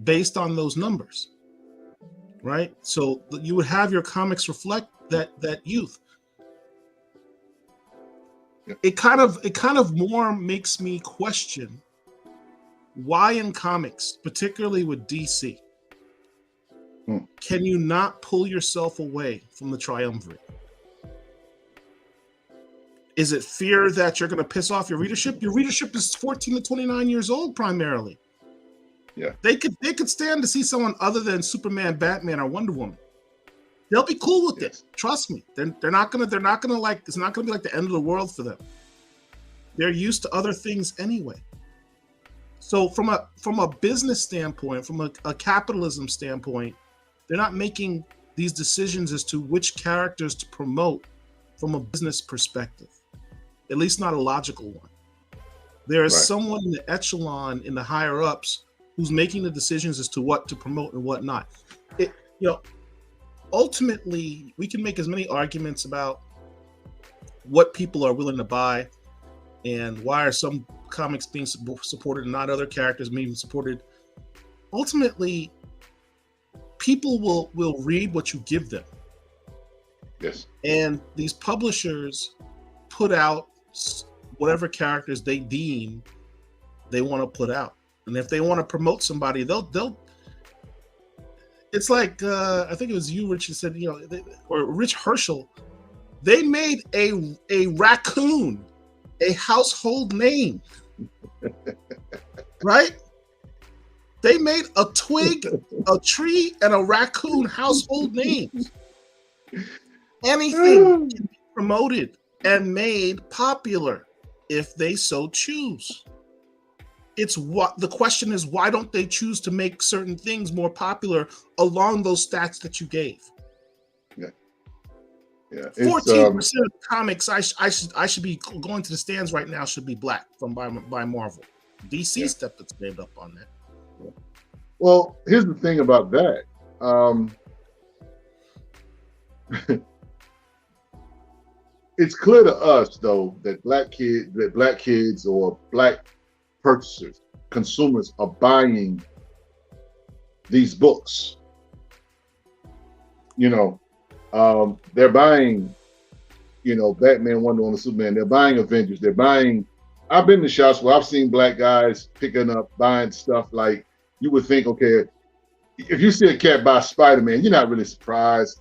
based on those numbers, right? So you would have your comics reflect that youth. It kind of more makes me question why in comics, particularly with DC, can you not pull yourself away from the triumvirate? Is it fear that you're going to piss off your readership? Your readership is 14 to 29 years old primarily. Yeah. They could stand to see someone other than Superman, Batman, or Wonder Woman. They'll be cool with it. Trust me. They're not gonna like, it's not gonna be like the end of the world for them. They're used to other things anyway. So from a business standpoint, from a capitalism standpoint, they're not making these decisions as to which characters to promote from a business perspective. At least not a logical one. There is someone in the echelon, in the higher ups, who's making the decisions as to what to promote and what not. Ultimately, we can make as many arguments about what people are willing to buy and why are some comics being supported and not other characters being supported. Ultimately, people will read what you give them. Yes. And these publishers put out whatever characters they deem they want to put out. And if they want to promote somebody, they'll it's like, I think it was you, Rich, who said, or Rich Herschel, they made a raccoon a household name, right? They made a twig, a tree, and a raccoon household names. Anything can be promoted and made popular if they so choose. The question is, why don't they choose to make certain things more popular along those stats that you gave? Yeah. 14% of comics I should be going to the stands right now should be Black by Marvel. DC stepped its game up on that. Yeah. Well, here's the thing about that. It's clear to us, though, that black kids or Black purchasers, consumers are buying these books. They're buying, Batman, Wonder Woman, Superman. They're buying Avengers. They're buying. I've been to shops where I've seen Black guys buying stuff like you would think, okay, if you see a cat buy Spider-Man, you're not really surprised.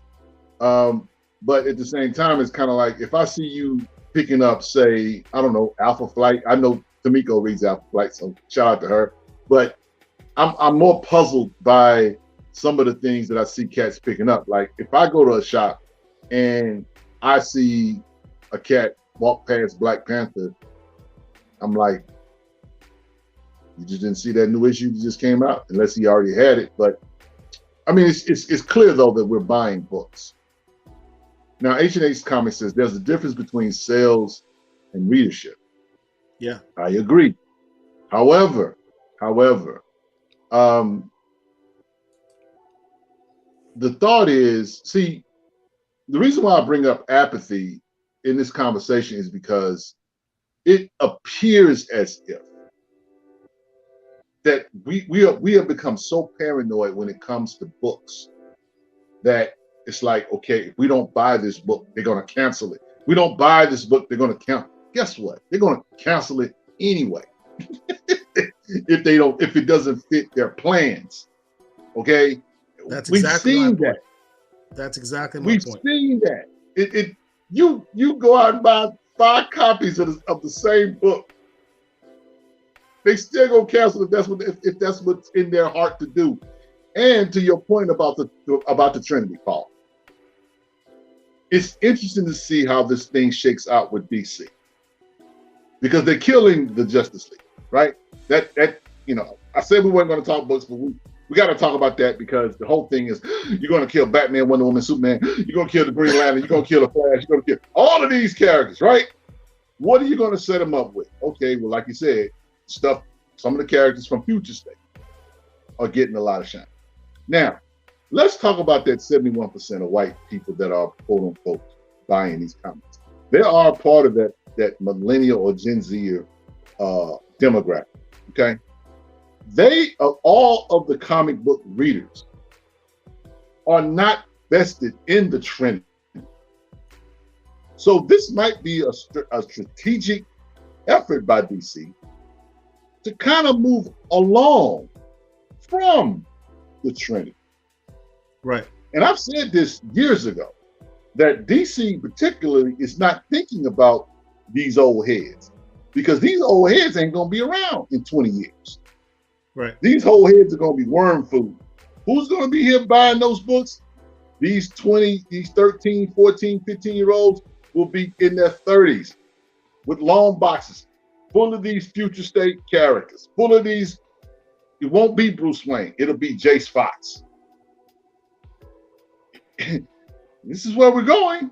But at the same time, it's kind of like if I see you picking up, say, I don't know, Alpha Flight. I know Tamiko reads Alpha Flight, so shout out to her. But I'm more puzzled by some of the things that I see cats picking up. Like if I go to a shop and I see a cat walk past Black Panther, I'm like, you just didn't see that new issue that just came out, unless he already had it. But I mean, it's clear though that we're buying books. Now, H&H Comics says there's a difference between sales and readership. Yeah, I agree. However, the thought is, see, the reason why I bring up apathy in this conversation is because it appears as if that we have become so paranoid when it comes to books that it's like, okay, if we don't buy this book, they're going to cancel it. We don't buy this book, they're going to cancel. Guess what? They're going to cancel it anyway. if it doesn't fit their plans. Okay? That's We've exactly seen my that. point. That's exactly my We've point. seen that. You go out and buy 5 copies of the same book. They still gonna cancel if that's what's in their heart to do. And to your point about the Trinity, Paul, it's interesting to see how this thing shakes out with DC, because they're killing the Justice League, right? That I said we weren't going to talk books, but we got to talk about that, because the whole thing is you're going to kill Batman, Wonder Woman, Superman, you're going to kill the Green Lantern, you're going to kill the Flash, you're going to kill all of these characters, right? What are you going to set them up with? Okay, well, like you said, some of the characters from Future State are getting a lot of shine. Now, let's talk about that 71% of white people that are quote unquote buying these comics. They are part of that millennial or Gen Z demographic. Okay, they of all of the comic book readers are not vested in the trend. So this might be a strategic effort by DC to kind of move along from the Trinity. Right. And I've said this years ago, that DC particularly is not thinking about these old heads, because these old heads ain't going to be around in 20 years. Right. These old heads are going to be worm food. Who's going to be here buying those books? These 13, 14, 15-year-olds will be in their 30s with long boxes full of these Future State characters, full of these. It won't be Bruce Wayne. It'll be Jace Fox. This is where we're going.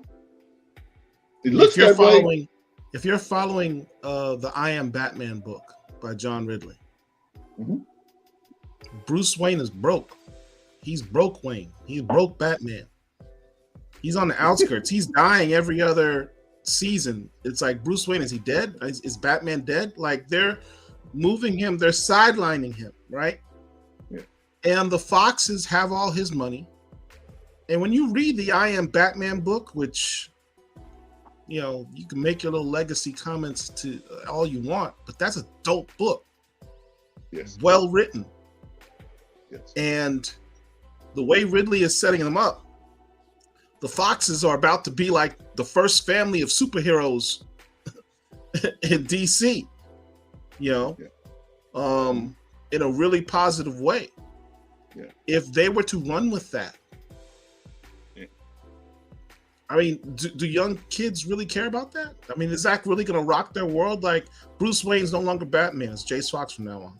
It looks that way. If you're following the I Am Batman book by John Ridley, Bruce Wayne is broke. He's broke Wayne. He's broke Batman. He's on the outskirts. He's dying every other season. It's like, Bruce Wayne, is he dead? Is Batman dead? Like, they're moving him. They're sidelining him, right? Yeah. And the Foxes have all his money. And when you read the I Am Batman book, which, you can make your little legacy comments to all you want, but that's a dope book. Yes. Well written. Yes. And the way Ridley is setting them up, the Foxes are about to be like the first family of superheroes in DC, in a really positive way. Yeah. If they were to run with that, I mean, do young kids really care about that? I mean, is that really going to rock their world? Like, Bruce Wayne's no longer Batman. It's Jace Fox from now on.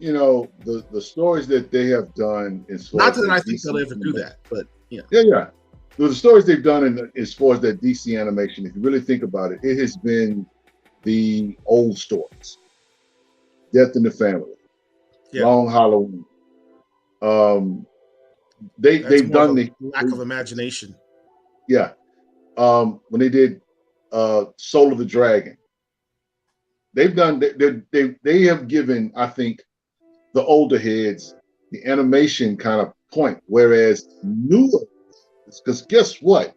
The stories that they have done as far not as that I think they'll ever do that, but yeah. Yeah. The stories they've done as far as that DC animation, if you really think about it, it has been the old stories. Death in the Family, Long Halloween. They've done the lack of imagination. Yeah. When they did Soul of the Dragon, they have given, I think, the older heads the animation kind of point, whereas newer, because guess what?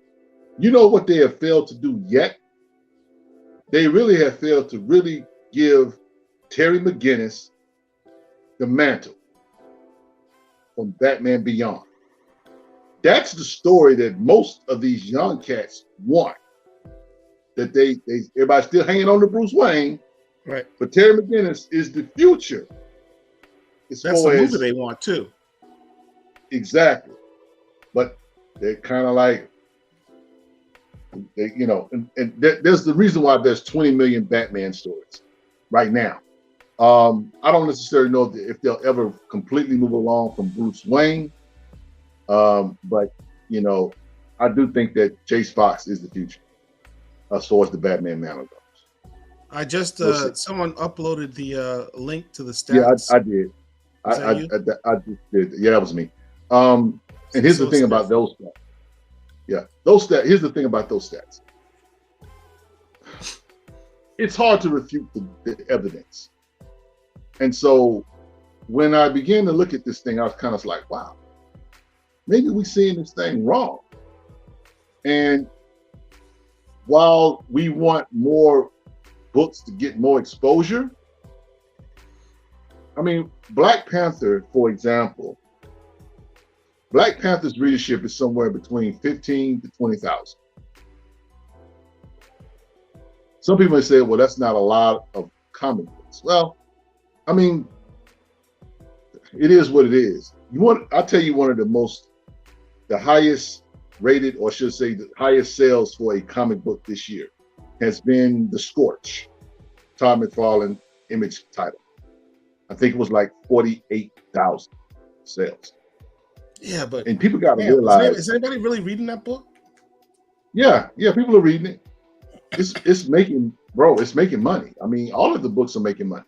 You know what they have failed to do yet? They really have failed to really give Terry McGinnis the mantle from Batman Beyond. That's the story that most of these young cats want. That everybody's still hanging on to Bruce Wayne, Right. But Terry McGinnis is the future. That's the movie they want too. Exactly. But they're kind of like, they, you know, and there's the reason why there's 20 million Batman stories right now. I don't necessarily know if they'll ever completely move along from Bruce Wayne. But, you know, I do think that Chase Fox is the future as far as the Batman mantle goes. I just, someone uploaded the link to the Yeah, stats. I did. I just did. Yeah, that was me. And here's the thing about those stats. Yeah, those stats. Here's the thing about those stats. It's hard to refute the evidence. And so when I began to look at this thing, I was kind of like, wow, maybe we're seeing this thing wrong. And while we want more books to get more exposure, I mean, Black Panther, for example, Black Panther's readership is somewhere between 15 to 20,000. Some people may say, well, that's not a lot of comic books. Well, I mean, it is what it is. I'll tell you one of the highest rated, or should I say the highest sales for a comic book this year has been The Scorch, Todd McFarlane Image title. I think it was like 48,000 sales. Yeah, but and people got to realize, is anybody really reading that book? Yeah, people are reading it. It's making money. I mean, all of the books are making money.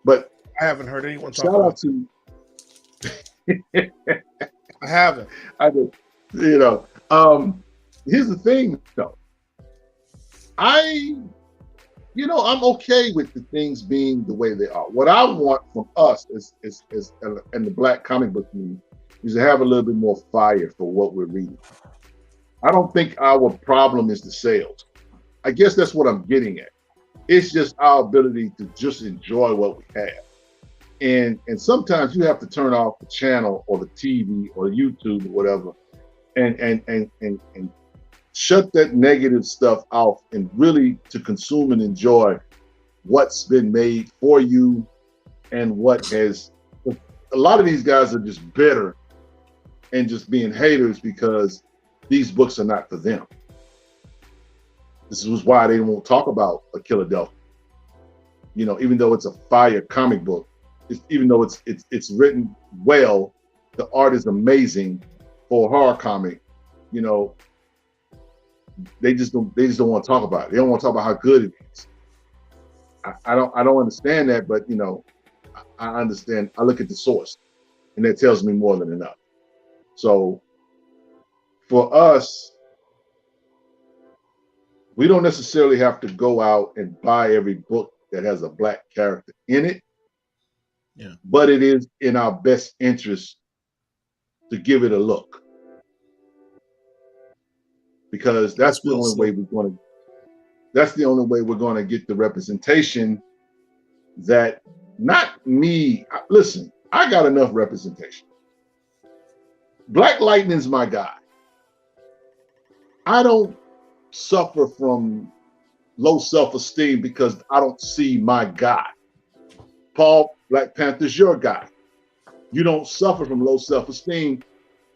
But I haven't heard anyone talk shout about out to. I haven't. I did. You know, here's the thing, though. I'm okay with the things being the way they are. What I want from us is and the Black comic book community is to have a little bit more fire for what we're reading. I don't think our problem is the sales. I guess that's what I'm getting at. It's just our ability to just enjoy what we have. And sometimes you have to turn off the channel or the TV or YouTube or whatever and shut that negative stuff off and really to consume and enjoy what's been made for you and what has. A lot of these guys are just bitter and just being haters because these books are not for them. This is why they won't talk about a Philadelphia. You know, even though it's a fire comic book, even though it's written well, the art is amazing for a horror comic. You know, they just don't want to talk about it. They don't want to talk about how good it is. I don't understand that, but you know, I understand. I look at the source, and that tells me more than enough. So for us, we don't necessarily have to go out and buy every book that has a Black character in it. Yeah. But it is in our best interest to give it a look. Because that's the only way we're going to get the representation that not me. Listen, I got enough representation. Black Lightning's my guy. I don't suffer from low self-esteem because I don't see my guy. Paul, Black Panther's your guy. You don't suffer from low self-esteem.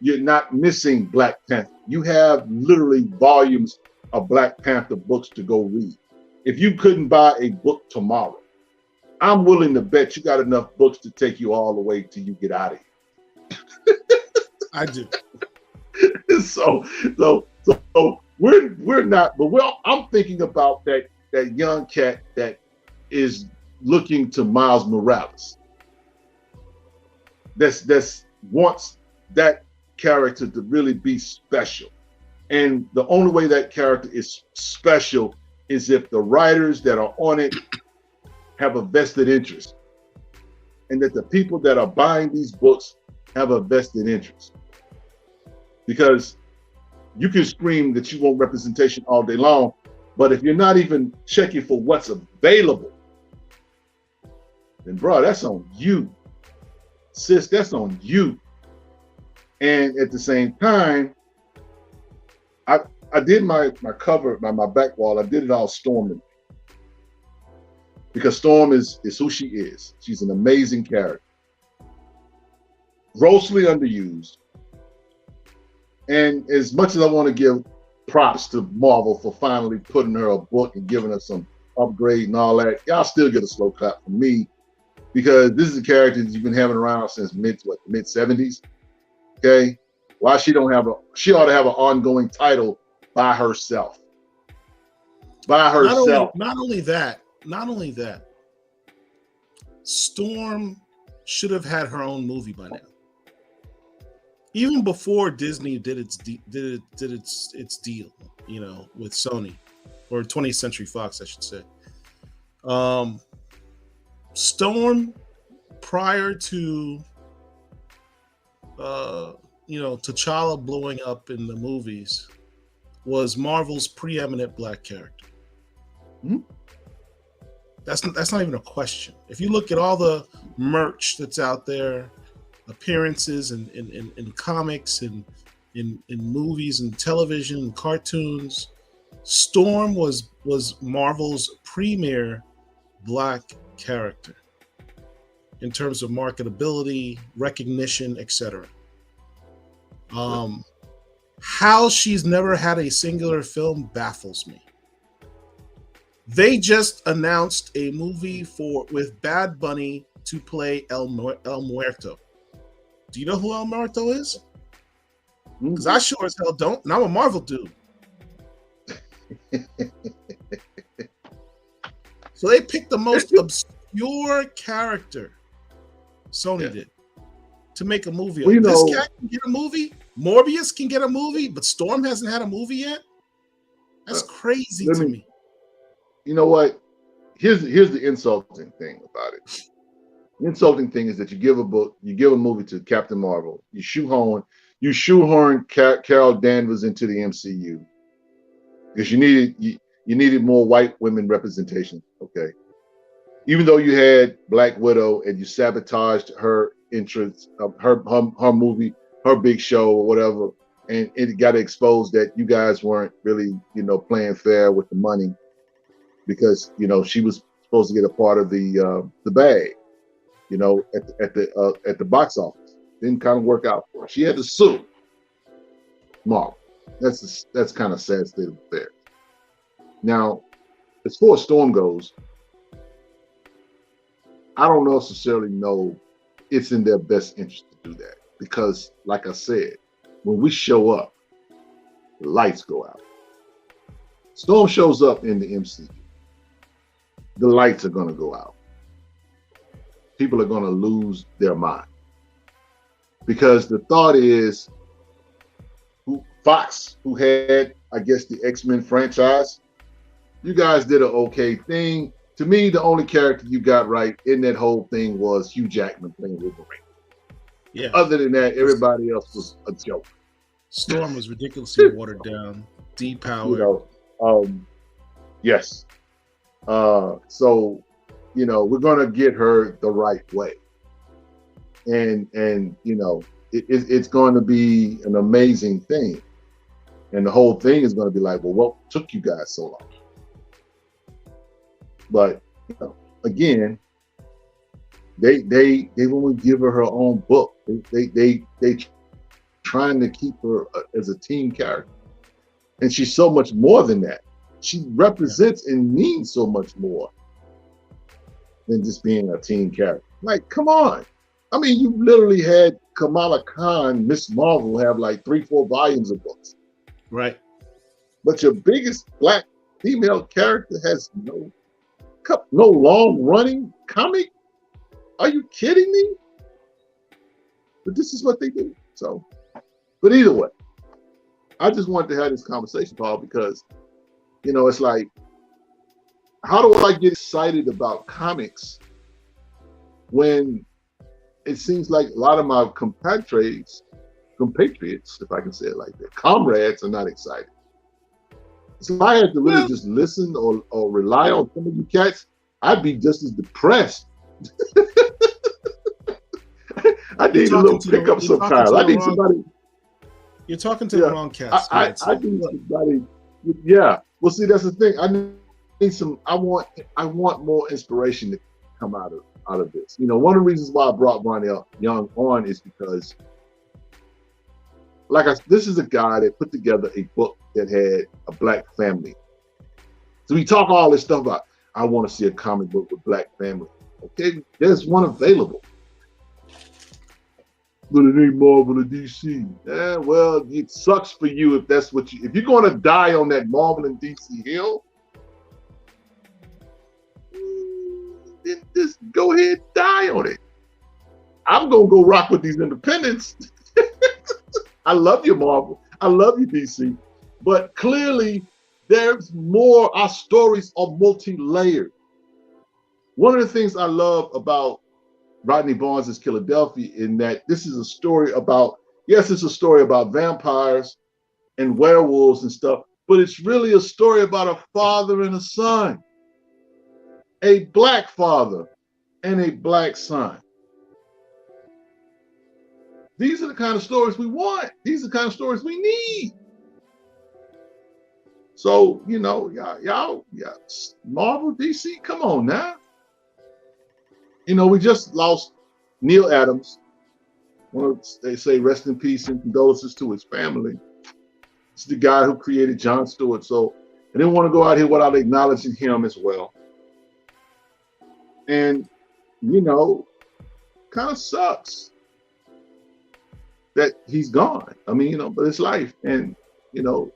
You're not missing Black Panther. You have literally volumes of Black Panther books to go read. If you couldn't buy a book tomorrow, I'm willing to bet you got enough books to take you all the way till you get out of here. I do. So we're not, but I'm thinking about that young cat that is looking to Miles Morales. That's wants that character to really be special. And the only way that character is special is if the writers that are on it have a vested interest. And that the people that are buying these books have a vested interest. Because you can scream that you want representation all day long, but if you're not even checking for what's available, then bro, that's on you. Sis, that's on you. And at the same time, I did my cover, my back wall, I did it all Storm. because Storm is who she is. She's an amazing character, grossly underused. And as much as I want to give props to Marvel for finally putting her a book and giving her some upgrade and all that, y'all still get a slow clap from me, because this is a character that you've been having around since mid 70s. Okay, why she don't have she ought to have an ongoing title by herself. By herself. Not only that, Storm should have had her own movie by now. Even before Disney did its deal, you know, with Sony, or 20th Century Fox, I should say. Storm, prior to T'Challa blowing up in the movies, was Marvel's preeminent black character. Mm-hmm. That's not even a question. If you look at all the merch that's out there, appearances in comics and in movies and television and cartoons, Storm was Marvel's premier black character in terms of marketability, recognition, etc. How she's never had a singular film baffles me. They just announced a movie with Bad Bunny to play El Muerto. Do you know who El Muerto is? Because I sure as hell don't, and I'm a Marvel dude. So they picked the most obscure character, Sony did, to make a movie. Well, this cat can get a movie. Morbius can get a movie, but Storm hasn't had a movie yet. That's crazy to me. You know what? Here's the insulting thing about it. The insulting thing is that you give a movie to Captain Marvel, you shoehorn Carol Danvers into the MCU because you needed more white women representation. Okay, even though you had Black Widow and you sabotaged her entrance of her movie, her big show or whatever, and it got exposed that you guys weren't really playing fair with the money, because she was supposed to get a part of the bag, at the box office. Didn't kind of work out for her. She had to sue Marvel. That's kind of sad state of affairs. Now, as far as Storm goes, I don't necessarily know it's in their best interest to do that, because, like I said, when we show up, the lights go out. Storm shows up in the MCU, the lights are going to go out. People are going to lose their mind, because the thought is, Fox, who had, I guess, the X-Men franchise, you guys did an okay thing. To me, the only character you got right in that whole thing was Hugh Jackman playing Wolverine. Yeah. Other than that, everybody else was a joke. Storm was ridiculously watered down, depowered. Yes. So, we're gonna get her the right way, and it's going to be an amazing thing, and the whole thing is going to be like, well, what took you guys so long? But again, they want to give her own book. They trying to keep her as a team character, and she's so much more than that. She represents and means so much more than just being a team character. Like, come on. I mean, you literally had Kamala Khan, Miss Marvel, have like 3-4 volumes of books. Right. But your biggest black female character has no long-running comic? Are you kidding me? But this is what they do. So, but either way, I just wanted to have this conversation, Paul, because, it's like, how do I get excited about comics when it seems like a lot of my compatriots, if I can say it like that, comrades, are not excited? So if I had to really just listen or rely on some of you cats, I'd be just as depressed. I need a little pickup sometimes. I need somebody. You're talking to the wrong cats. I need somebody. Yeah. Well, see, that's the thing. I I want more inspiration to come out of this. You know, one of the reasons why I brought Vonnell Young on is because, this is a guy that put together a book that had a black family. So we talk all this stuff about, I want to see a comic book with black family. Okay, there's one available. But it ain't Marvel or DC. Yeah, well, it sucks for you if that's what if you're going to die on that Marvel and DC hill, then just go ahead and die on it. I'm going to go rock with these independents. I love you, Marvel. I love you, DC. But clearly, there's more. Our stories are multi-layered. One of the things I love about Rodney Barnes' Philadelphia in that this is a story about, yes, it's a story about vampires and werewolves and stuff, but it's really a story about a father and a son, a black father and a black son. These are the kind of stories we want. These are the kind of stories we need. So, you know, y'all, Marvel, DC, come on now. You know, we just lost Neil Adams. They say rest in peace and condolences to his family. It's the guy who created John Stewart. So I didn't want to go out here without acknowledging him as well. And, you know, kind of sucks that he's gone. I mean, you know, but it's life. And, you know,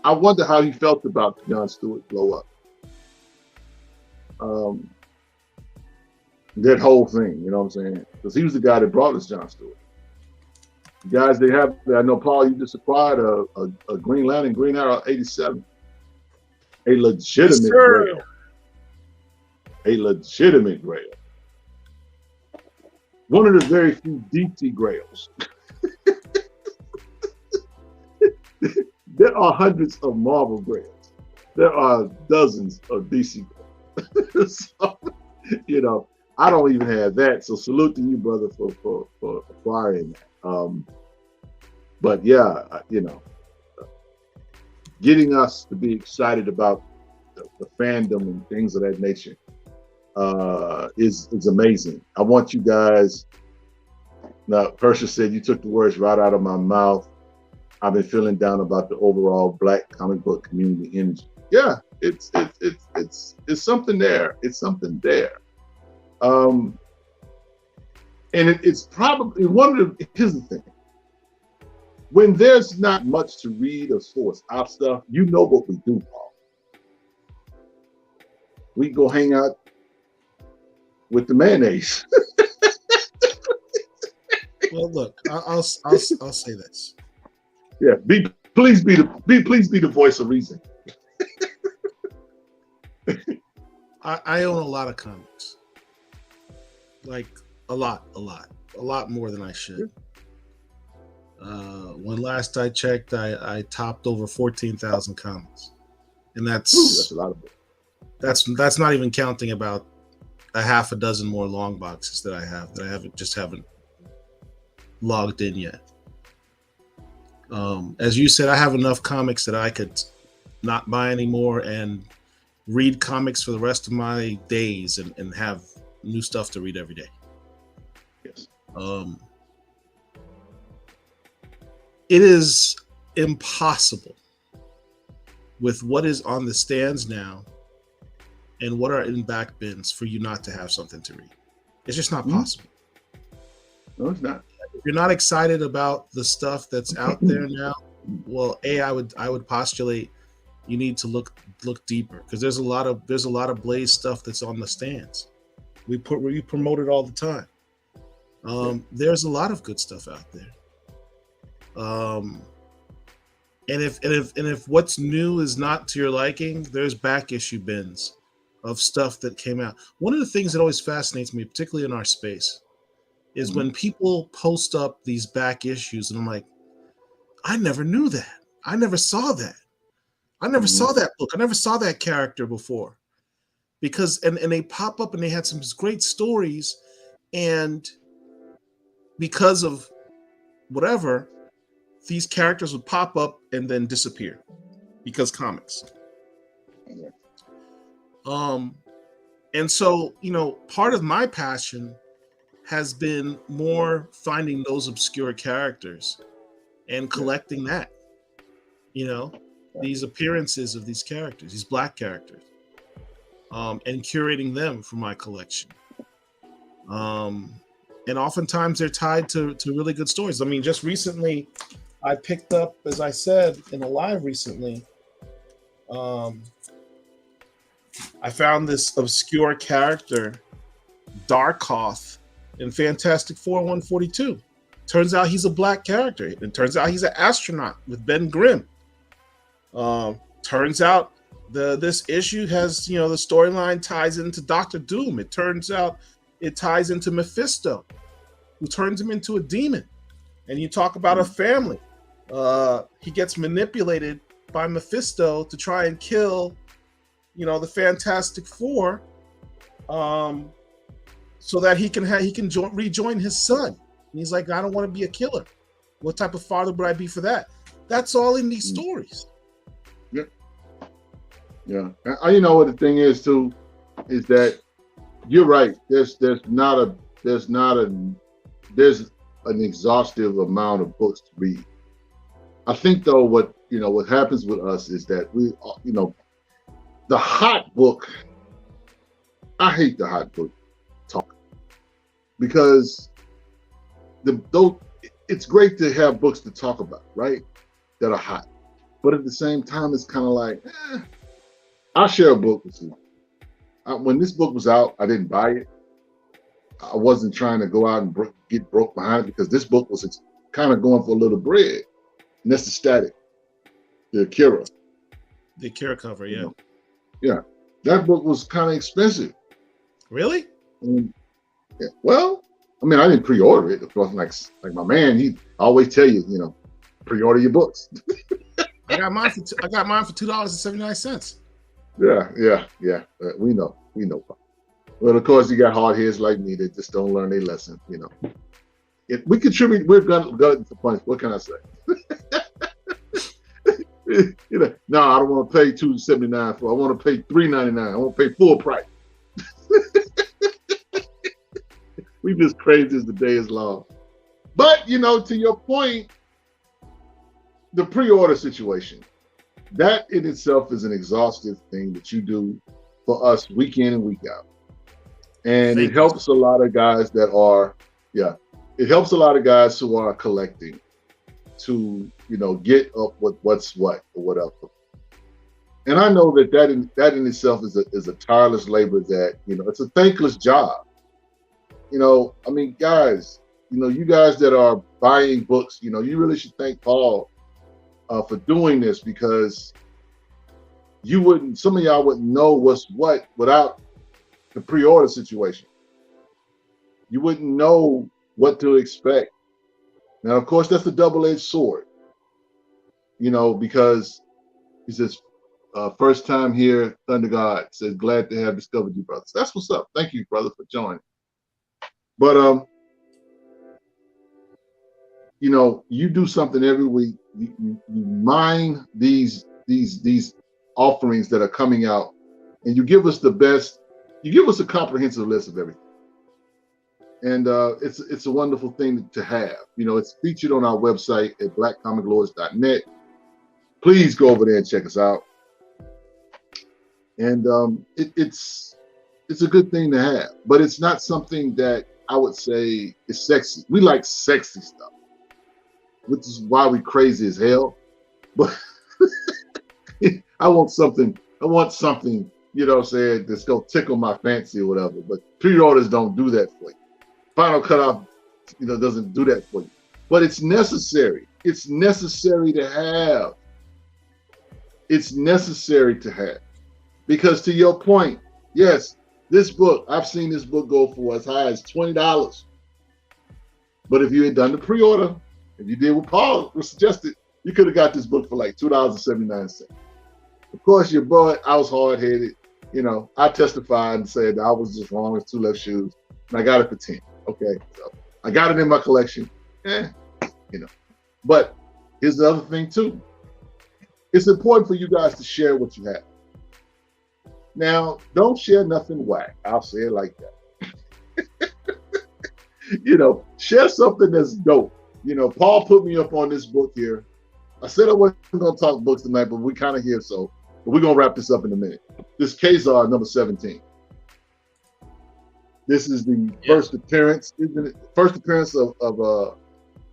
I wonder how he felt about John Stewart blow up. That whole thing, you know what I'm saying? Because he was the guy that brought us John Stewart. The guys they have, I know, Paul, you just acquired a Green Lantern, Green Arrow 87. A legitimate grail. A legitimate grail. One of the very few DC grails. There are hundreds of Marvel grails. There are dozens of DC grails. So, you know, I don't even have that. So salute to you, brother, for acquiring that. But yeah, you know, getting us to be excited about the fandom and things of that nature is amazing. I want you guys. Now, Persia said you took the words right out of my mouth. I've been feeling down about the overall Black comic book community energy. Yeah, it's something there. It's something there. And it's probably one of the. Here's the thing. When there's not much to read or source our stuff, you know what we do, Paul. We go hang out with the mayonnaise. Well, look, I'll say this. Yeah, please be the voice of reason. I own a lot of comics, like a lot more than I should. When last I checked, I topped over 14,000 comics, and that's a lot of books. That's not even counting about a half a dozen more long boxes that I haven't logged in yet. As you said, I have enough comics that I could not buy anymore and read comics for the rest of my days and have new stuff to read every day. Yes. It is impossible with what is on the stands now and what are in back bins for you not to have something to read. It's just not possible. No, it's not. If you're not excited about the stuff that's out there now, well, I would postulate you need to look deeper, because there's a lot of Blaze stuff that's on the stands. We promote it all the time. There's a lot of good stuff out there. And if what's new is not to your liking, there's back issue bins of stuff that came out. One of the things that always fascinates me, particularly in our space, is when people post up these back issues, and I'm like, I never knew that. I never saw that. I never saw that book. I never saw that character before. Because and they pop up and they had some great stories, and because of whatever, these characters would pop up and then disappear. because comics. And so, you know, part of my passion has been more finding those obscure characters and collecting that, you know, these appearances of these characters, these Black characters, and curating them for my collection. And oftentimes they're tied to really good stories. I mean, just recently, I picked up, as I said in a live recently, I found this obscure character, Darkoth, in Fantastic Four 142. Turns out he's a Black character. It turns out he's an astronaut with Ben Grimm. Turns out this issue has, you know, the storyline ties into Doctor Doom. It turns out it ties into Mephisto, who turns him into a demon. And you talk about a family. He gets manipulated by Mephisto to try and kill, you know, the Fantastic Four, so that he can rejoin his son. And he's like, I don't want to be a killer. What type of father would I be for that? That's all in these stories. Yeah. Yeah. And you know what the thing is too, is that you're right. There's an exhaustive amount of books to read. I think though, what happens with us is that we, you know, the hot book, I hate the hot book talk, because it's great to have books to talk about, right? That are hot. But at the same time, it's kind of like, I'll share a book with you. When this book was out, I didn't buy it. I wasn't trying to go out and get broke behind it, because this book was kind of going for a little bread. And that's the Static, the Akira. The Akira cover, yeah. You know? Yeah. That book was kind of expensive. Really? Yeah. Well, I mean, I didn't pre-order it. Of course, like my man, he always tell you, you know, pre-order your books. I got mine for $2.79. Yeah. We know. Well, of course, you got hard heads like me that just don't learn their lesson. You know, if we contribute, we're gonna punch. What can I say? You know, no, I don't want to pay $2.79 for. I want to pay $3.99. I want to pay full price. We just crazy as the day is long. But you know, to your point, the pre-order situation, that in itself is an exhaustive thing that you do for us week in and week out. And it helps a lot of guys that are, it helps a lot of guys who are collecting to, you know, get up with what's what or whatever. And I know that in itself is a tireless labor that, you know, it's a thankless job. You know, I mean, guys, you know, you guys that are buying books, you know, you really should thank Paul for doing this, because some of y'all wouldn't know what's what without the pre-order situation. You wouldn't know what to expect. Now, of course, that's a double-edged sword, you know, because he says, first time here, Thunder God says, glad to have discovered you, brothers. That's what's up. Thank you, brother, for joining. But, you know, you do something every week. You mine these offerings that are coming out, and you give us the best. You give us a comprehensive list of everything, and it's a wonderful thing to have. You know, it's featured on our website at blackcomiclords.net. Please go over there and check us out. And it's a good thing to have, but it's not something that I would say is sexy. We like sexy stuff, which is why we crazy as hell. But I want something, you know what I'm saying, that's gonna tickle my fancy or whatever. But pre-orders don't do that for you. Final cutoff, you know, doesn't do that for you. But it's necessary. It's necessary to have. It's necessary to have. Because to your point, yes, this book, I've seen this book go for as high as $20. But if you had done the pre-order, if you did what Paul suggested, you could have got this book for like $2.79. Of course, your boy, I was hard-headed. You know, I testified and said that I was just wrong with 2 left shoes, and I got it for 10. Okay, so I got it in my collection. You know. But here's the other thing too. it's important for you guys to share what you have. Now, don't share nothing whack. I'll say it like that. Share something that's dope. Paul put me up on this book here. I said I wasn't going to talk books tonight, but we kind of here, so we're going to wrap this up in a minute. This Kazar number 17. This is the first appearance, isn't it? First appearance of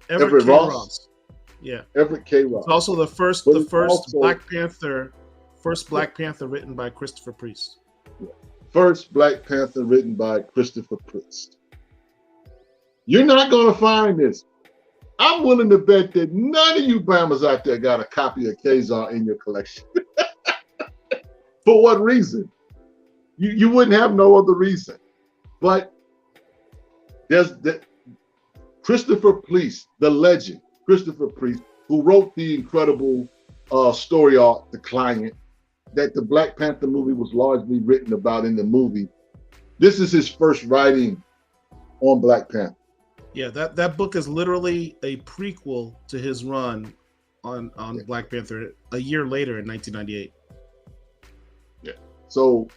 Everett Ross. Yeah, Everett K. Ross. It's also the first Black Panther written by Christopher Priest. Yeah. First Black Panther written by Christopher Priest. You're not going to find this. I'm willing to bet that none of you Bammers out there got a copy of Kazar in your collection. For what reason? You wouldn't have no other reason. But there's Christopher Priest, the legend, Christopher Priest, who wrote the incredible story arc, The Client, that the Black Panther movie was largely written about in the movie. This is his first writing on Black Panther. Yeah, that book is literally a prequel to his run on Black Panther a year later in 1998. Yeah. So,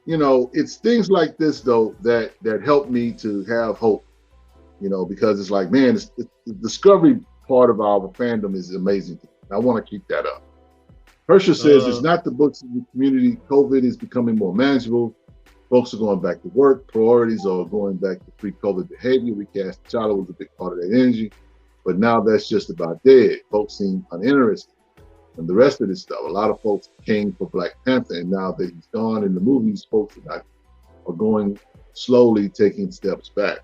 it's things like this though that help me to have hope. Because it's like, man, the discovery part of our fandom is amazing. I want to keep that up. Hersher says it's not the books in the community. COVID is becoming more manageable. Folks are going back to work. Priorities are going back to pre-COVID behavior. Recast T'Challa was a big part of that energy. But now that's just about dead. Folks seem uninterested. And the rest of this stuff, a lot of folks came for Black Panther, and now that he's gone in the movies, folks are going slowly taking steps back.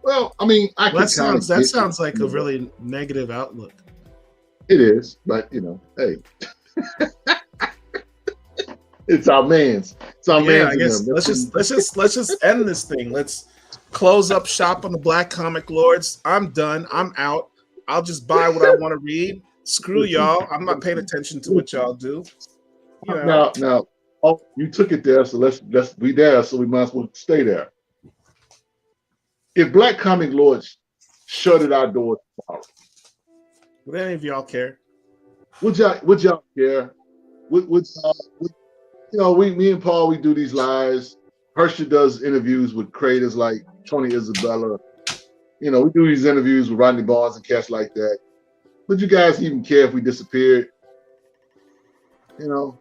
Well, I mean, that sounds like a really negative outlook. It is, but hey. It's our man's. It's our man's. I guess let's just end this thing. Let's close up shop on the Black Comic Lords. I'm done. I'm out. I'll just buy what I want to read. Screw y'all. I'm not paying attention to what y'all do. Now, you took it there, so let's be there. So we might as well stay there. If Black Comic Lords shuttered our doors tomorrow, would any of y'all care? Would y'all care? Me and Paul, we do these lives. Hersher does interviews with creators like Tony Isabella. We do these interviews with Rodney Barnes and cats like that. Would you guys even care if we disappeared? And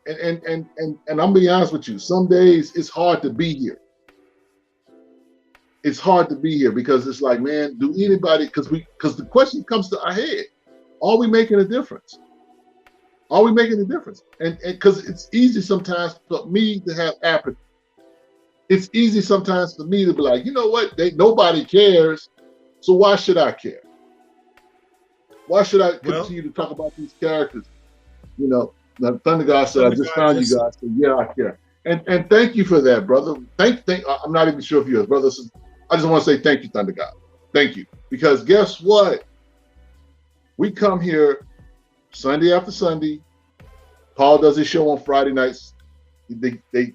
I'm being honest with you. Some days it's hard to be here. It's hard to be here because it's like, man, do anybody? Because the question comes to our head: are we making a difference? Are we making a difference? And because it's easy sometimes for me to have apathy. It's easy sometimes for me to be like, you know what? Nobody cares, so why should I care? Why should I continue to talk about these characters? Now, Thunder God said, I just found you guys. So yeah, I care. And thank you for that, brother. I'm not even sure if you're a brother. So I just want to say thank you, Thunder God. Thank you. Because guess what? We come here Sunday after Sunday. Paul does his show on Friday nights. They say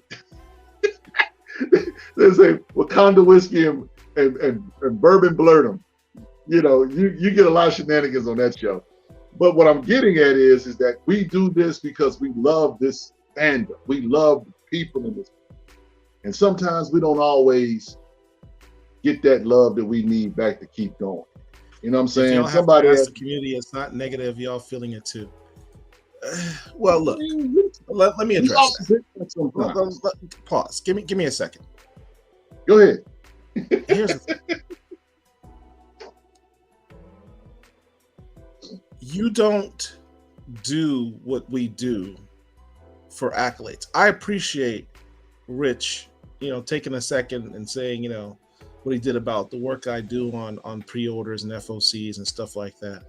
Wakanda whiskey and bourbon blurred them. You get a lot of shenanigans on that show. But what I'm getting at is that we do this because we love this fandom. We love the people in this. And sometimes we don't always get that love that we need back to keep going. You know what I'm saying? Somebody asked the community, it's not negative. Y'all feeling it too. Well, look, let me address that. Pause. Give me a second. Go ahead. Here's the thing. You don't do what we do for accolades. I appreciate Rich, taking a second and saying, what he did about the work I do on pre-orders and FOCs and stuff like that.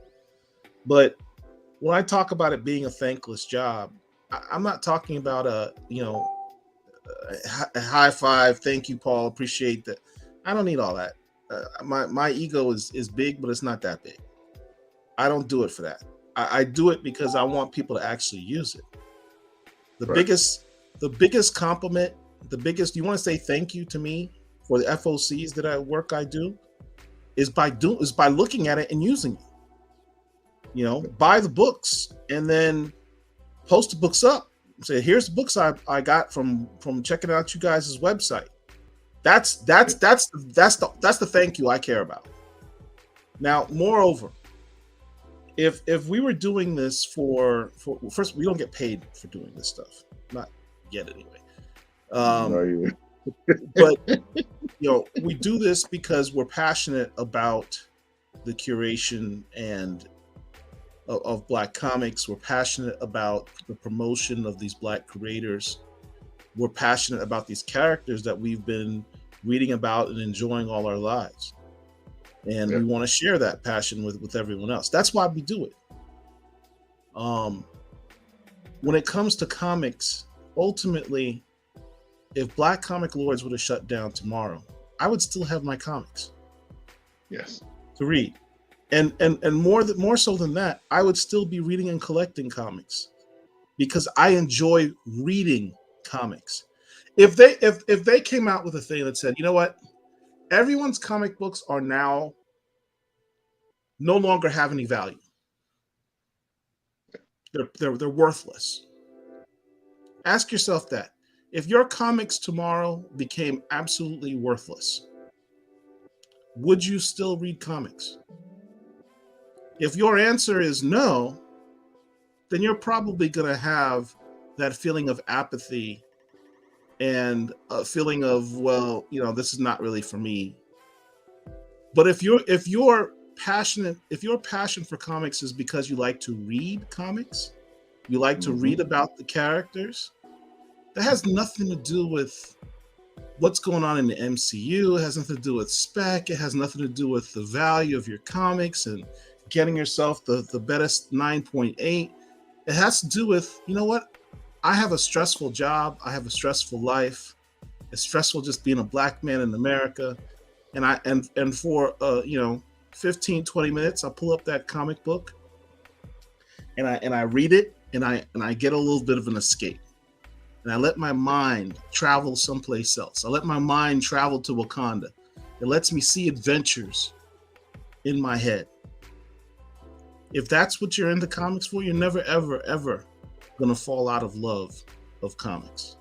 But when I talk about it being a thankless job, I'm not talking about a high five, thank you, Paul, appreciate that. I don't need all that. My ego is big, but it's not that big. I don't do it for that. I do it because I want people to actually use it. The biggest compliment, you want to say thank you to me for the FOCs that I do is by looking at it and using it. Buy the books and then post the books up. Say, here's the books I got from checking out you guys' website. That's the thank you I care about. Now, moreover, if we were doing this for first, we don't get paid for doing this stuff, not yet anyway. But we do this because we're passionate about the curation and of Black comics. We're passionate about the promotion of these Black creators. We're passionate about these characters that we've been reading about and enjoying all our lives. And we want to share that passion with everyone else. That's why we do it. When it comes to comics, ultimately, if Black Comic Lords would have shut down tomorrow, I would still have my comics. Yes. To read. And more so than that, I would still be reading and collecting comics because I enjoy reading comics. If they came out with a thing that said, you know what, everyone's comic books are now no longer have any value. They're worthless. Ask yourself that. If your comics tomorrow became absolutely worthless, would you still read comics? If your answer is no, then you're probably going to have that feeling of apathy and a feeling of, well, this is not really for me. But if your passion for comics is because you like to read comics, you like to read about the characters, that has nothing to do with what's going on in the MCU. It has nothing to do with spec. It has nothing to do with the value of your comics and getting yourself the best 9.8. It has to do with, you know what? I have a stressful job. I have a stressful life. It's stressful just being a Black man in America. And for 15, 20 minutes, I pull up that comic book and I read it and I get a little bit of an escape. And I let my mind travel someplace else. I let my mind travel to Wakanda. It lets me see adventures in my head. If that's what you're into comics for, you're never, ever, ever going to fall out of love of comics,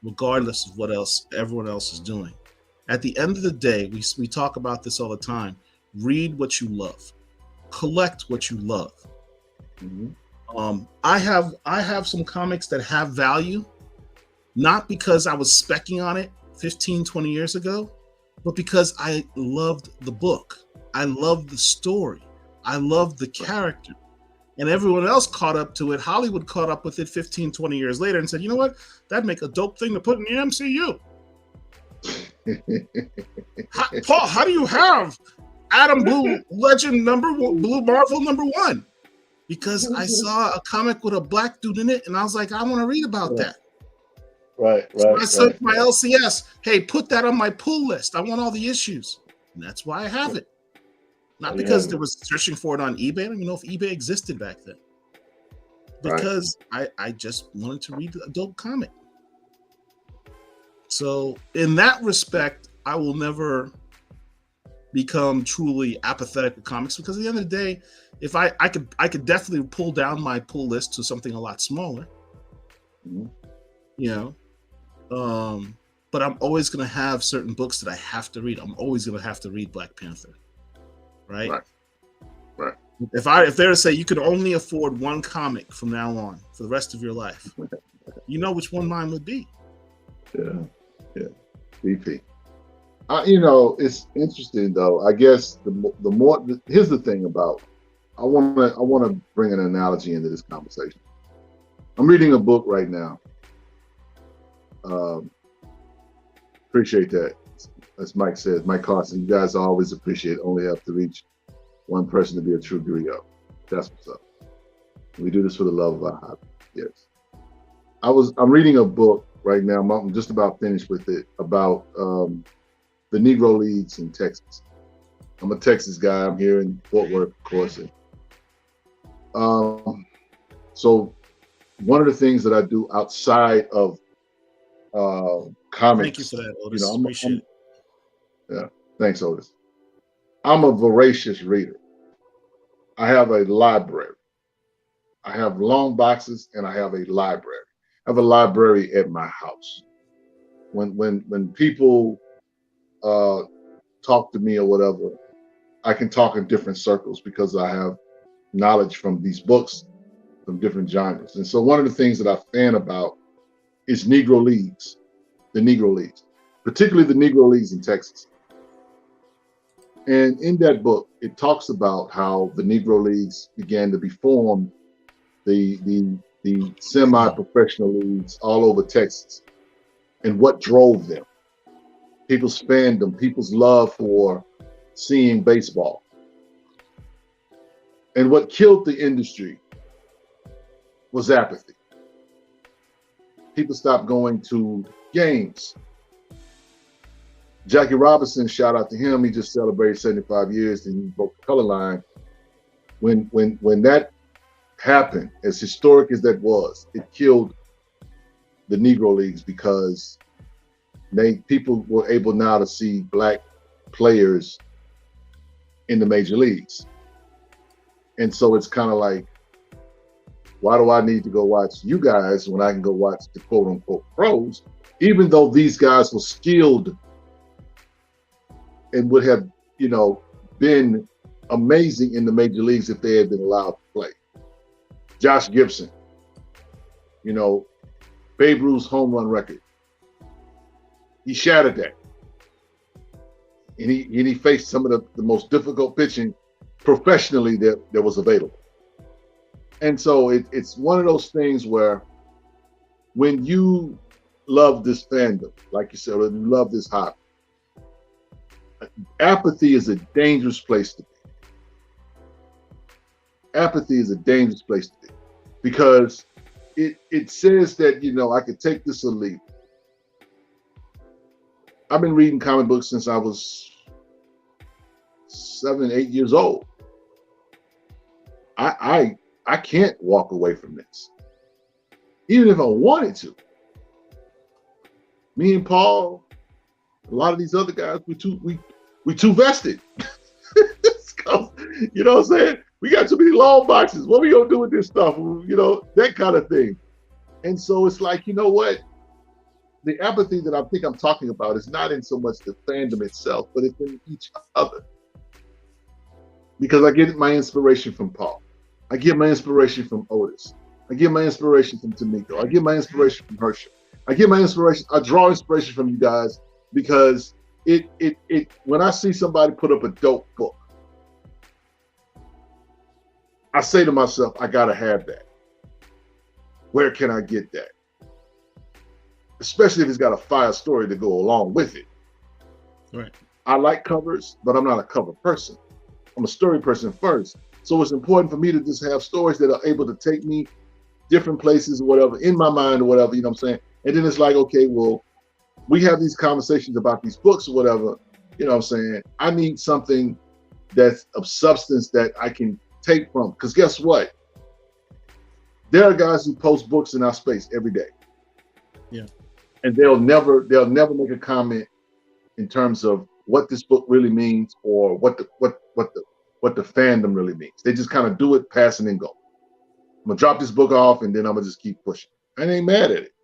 regardless of what else everyone else is doing. At the end of the day, we talk about this all the time. Read what you love. Collect what you love. I have some comics that have value, not because I was specking on it 15, 20 years ago, but because I loved the book. I loved the story. I loved the character. And everyone else caught up to it. Hollywood caught up with it 15, 20 years later and said, you know what? That'd make a dope thing to put in the MCU. Paul, how do you have Adam Blue Legend Blue Marvel #1? Because I saw a comic with a Black dude in it and I was like, I want to read about that. Right. So I sent my LCS, hey, put that on my pull list. I want all the issues. And that's why I have it. Not because there was searching for it on eBay. I don't even know if eBay existed back then. Because I just wanted to read a dope comic. So in that respect, I will never become truly apathetic with comics because at the end of the day, if I could definitely pull down my pull list to something a lot smaller. But I'm always going to have certain books that I have to read. I'm always going to have to read Black Panther. Right. If they were to say you could only afford one comic from now on for the rest of your life, you know which one mine would be. Yeah. BP. It's interesting though. I guess the more here's the thing about. I want to bring an analogy into this conversation. I'm reading a book right now. Appreciate that. As Mike says, Mike Carson, you guys always appreciate only have to reach one person to be a true griot. That's what's up. We do this for the love of our hobby. Yes. I'm reading a book right now. I'm just about finished with it about the Negro Leagues in Texas. I'm a Texas guy. I'm here in Fort Worth, of course. So one of the things that I do outside of comics. Thank you for that, Otis. Appreciate it. Yeah, thanks, Otis. I'm a voracious reader. I have a library. I have long boxes, and I have a library. I have a library at my house. When people talk to me or whatever, I can talk in different circles because I have knowledge from these books from different genres. And so one of the things that I fan about is Negro Leagues, the Negro Leagues, particularly the Negro Leagues in Texas. And in that book, it talks about how the Negro Leagues began to be formed, the semi-professional leagues all over Texas, and what drove them. People's fandom, people's love for seeing baseball. And what killed the industry was apathy. People stopped going to games. Jackie Robinson, shout out to him. He just celebrated 75 years and he broke the color line. When that happened, as historic as that was, it killed the Negro Leagues because people were able now to see black players in the major leagues. And so it's kind of like, why do I need to go watch you guys when I can go watch the quote unquote pros, even though these guys were skilled and would have, been amazing in the major leagues if they had been allowed to play. Josh Gibson, Babe Ruth's home run record. He shattered that. And he faced some of the most difficult pitching professionally that was available. And so it's one of those things where when you love this fandom, like you said, or you love this hobby, apathy is a dangerous place to be. Apathy is a dangerous place to be because it says that, I could take this or leave it. I've been reading comic books since I was 7, 8 years old. I can't walk away from this, even if I wanted to. Me and Paul, a lot of these other guys, we too vested. You know what I'm saying? We got too many long boxes. What are we gonna do with this stuff? That kind of thing. And so it's like, you know what? The apathy that I think I'm talking about is not in so much the fandom itself, but it's in each other. Because I get my inspiration from Paul. I get my inspiration from Otis. I get my inspiration from Tamiko. I get my inspiration from Herschel. I draw inspiration from you guys because when I see somebody put up a dope book, I say to myself, I gotta have that. Where can I get that? Especially if it's got a fire story to go along with it. Right. I like covers, but I'm not a cover person. I'm a story person first. So it's important for me to just have stories that are able to take me different places or whatever, in my mind or whatever, you know what I'm saying? And then it's like, okay, well, we have these conversations about these books or whatever, you know what I'm saying? I need something that's of substance that I can take from. Because guess what? There are guys who post books in our space every day. Yeah. And they'll never make a comment in terms of what this book really means or what the fandom really means. They just kind of do it, pass and then go. I'm gonna drop this book off and then I'm gonna just keep pushing. I ain't mad at it.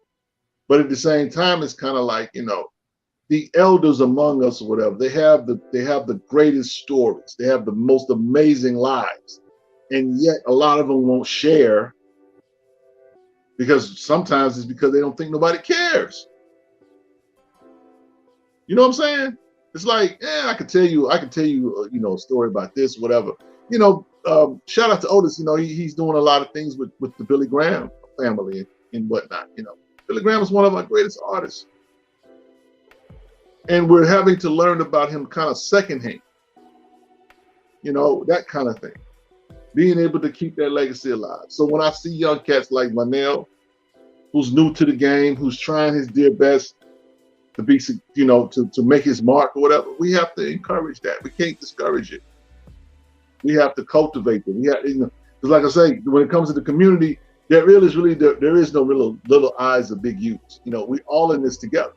But at the same time, it's kind of like, the elders among us or whatever, they have the greatest stories. They have the most amazing lives. And yet a lot of them won't share because sometimes it's because they don't think nobody cares. You know what I'm saying? It's like, I can tell you, a story about this, whatever. Shout out to Otis. He's doing a lot of things with the Billy Graham family and whatnot. Billy Graham is one of our greatest artists, and we're having to learn about him kind of secondhand. That kind of thing. Being able to keep that legacy alive. So when I see young cats like Vonnell, who's new to the game, who's trying his dear best to be, to make his mark or whatever, we have to encourage that. We can't discourage it. We have to cultivate it. We have, because like I say, when it comes to the community, there is no real little I's or big U's. We all in this together.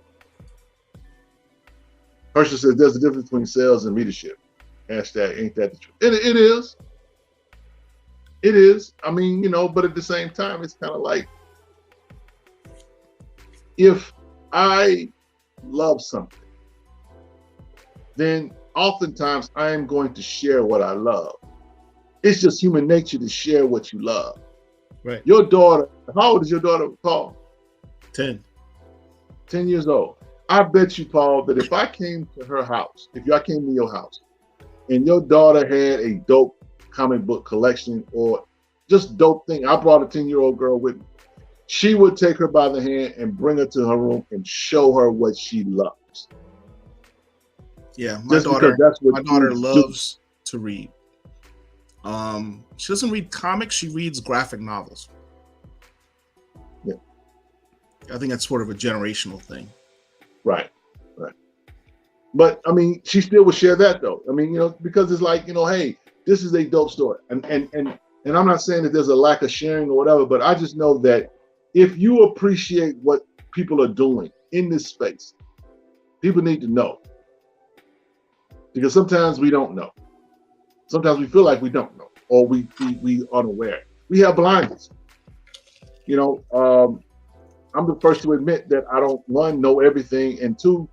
Herschel says there's a difference between sales and readership. Hashtag ain't that the truth? It is. It is. I mean, you know, but at the same time, it's kind of like, if I love something, then oftentimes I am going to share what I love. It's just human nature to share what you love. Right. Your daughter, how old is your daughter, Paul? 10. 10 years old. I bet you, Paul, that if I came to her house, if I came to your house, and your daughter had a dope comic book collection or just dope thing, I brought a 10-year-old girl with me, she would take her by the hand and bring her to her room and show her what she loves. Yeah, my daughter loves to read. She doesn't read comics, she reads graphic novels. Yeah. I think that's sort of a generational thing. Right. But I mean, she still would share that though. I mean, you know, because it's like, you know, hey, this is a dope story. And I'm not saying that there's a lack of sharing or whatever, but I just know that if you appreciate what people are doing in this space, people need to know. Because sometimes we don't know. Sometimes we feel like we don't know, or we unaware. We have blinders. You know, I'm the first to admit that I don't, one, know everything, and two,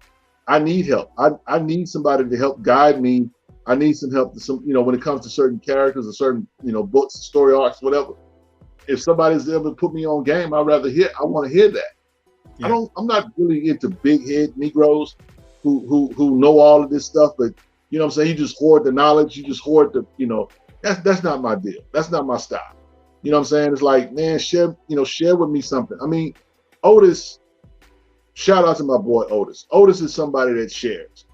I need help. I need somebody to help guide me. I need some help you know, when it comes to certain characters or certain, you know, books, story arcs, whatever. If somebody's able to put me on game, I want to hear that. Yeah. I'm not really into big head Negroes who know all of this stuff, but you know what I'm saying? You just hoard the knowledge, you just hoard the, you know, that's not my deal. That's not my style. You know what I'm saying? It's like, man, share with me something. I mean, Otis, shout out to my boy Otis. Otis is somebody that shares.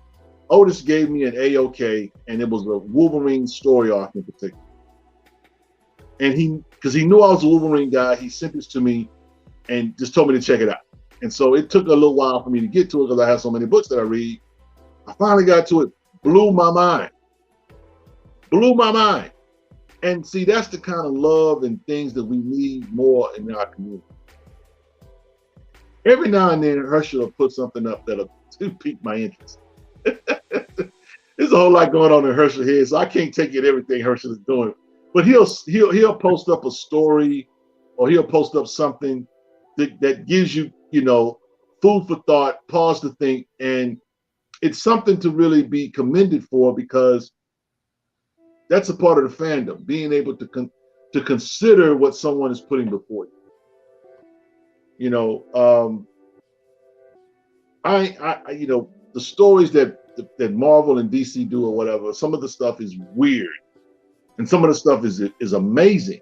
Otis gave me an AOK, and it was a Wolverine story arc in particular. And because he knew I was a Wolverine guy, he sent this to me and just told me to check it out. And so it took a little while for me to get to it because I have so many books that I read. I finally got to it. Blew my mind. And see, that's the kind of love and things that we need more in our community. Every now and then, Herschel will put something up that'll pique my interest. There's a whole lot going on in Herschel's head, so I can't take it everything Herschel is doing. But he'll post up a story, or he'll post up something that gives you, you know, food for thought, pause to think, and it's something to really be commended for, because that's a part of the fandom, being able to consider what someone is putting before you. You know, you know, the stories that Marvel and DC do or whatever, some of the stuff is weird, and some of the stuff is amazing.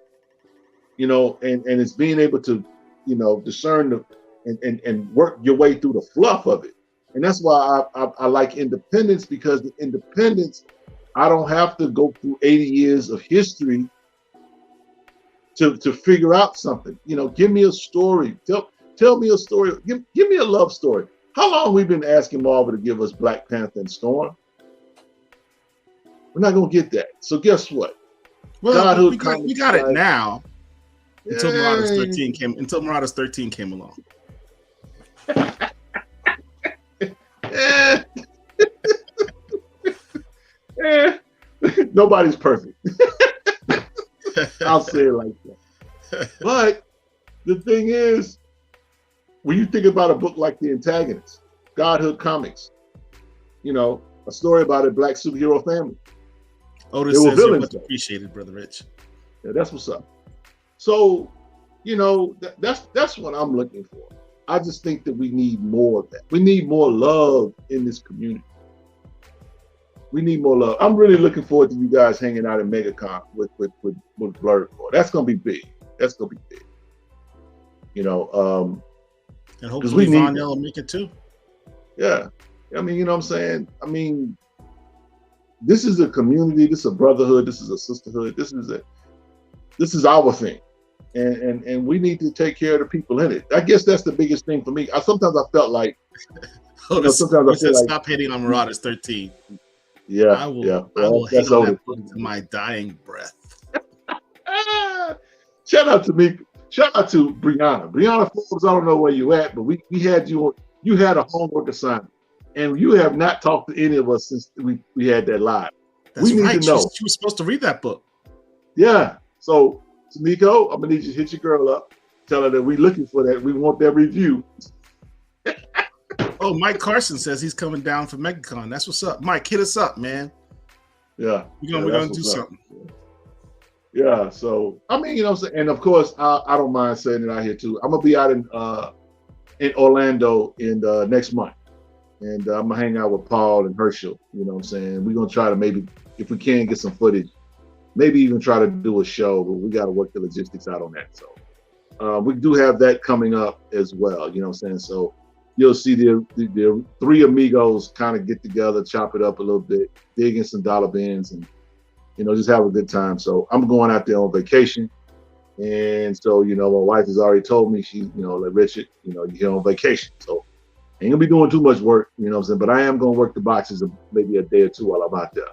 You know, and it's being able to, you know, discern and work your way through the fluff of it. And that's why I like independence, because the independence, I don't have to go through 80 years of history to figure out something. You know, give me a story. Tell me a story. Give me a love story. How long we've been asking Marvel to give us Black Panther and Storm? We're not gonna get that. So guess what? Well, we got it now. Until Marauders 13 came along. Nobody's perfect. I'll say it like that. But the thing is, when you think about a book like The Antagonist, Godhood Comics, you know, a story about a Black superhero family. Otis says you're much appreciated, Brother Rich. Yeah, that's what's up. So, you know, that's what I'm looking for. I just think that we need more of that. We need more love in this community. We need more love. I'm really looking forward to you guys hanging out at MegaCon with Blurred Core. That's gonna be big. That's gonna be big. You know, and hopefully Vonnell will make it too. Yeah. I mean, you know what I'm saying? I mean, this is a community, this is a brotherhood, this is a sisterhood, this is our thing. And we need to take care of the people in it. I guess that's the biggest thing for me. Sometimes I felt like, stop hitting on Marauders 13. Yeah, I will hate on that book to my dying breath. Shout out to me. Shout out to Brianna. Brianna Forbes, I don't know where you at, but we had you had a homework assignment. And you have not talked to any of us since we had that live. That's right. She was supposed to read that book. Yeah. So Tamiko, I'm gonna need you to hit your girl up. Tell her that we're looking for that. We want that review. Oh, Mike Carson says he's coming down for MegaCon. That's what's up. Mike, hit us up, man. Yeah. We're gonna do something. Yeah. So I mean, you know what I'm saying? And of course, I don't mind saying it out here too. I'm gonna be out in Orlando in next month. And I'm gonna hang out with Paul and Herschel. You know what I'm saying? We're gonna try to maybe, if we can, get some footage. Maybe even try to do a show, but we got to work the logistics out on that. So we do have that coming up as well. You know what I'm saying? So you'll see the three amigos kind of get together, chop it up a little bit, dig in some dollar bins, and just have a good time. So I'm going out there on vacation, and so my wife has already told me like Richard, you're here on vacation, so ain't gonna be doing too much work. You know what I'm saying? But I am gonna work the boxes maybe a day or two while I'm out there.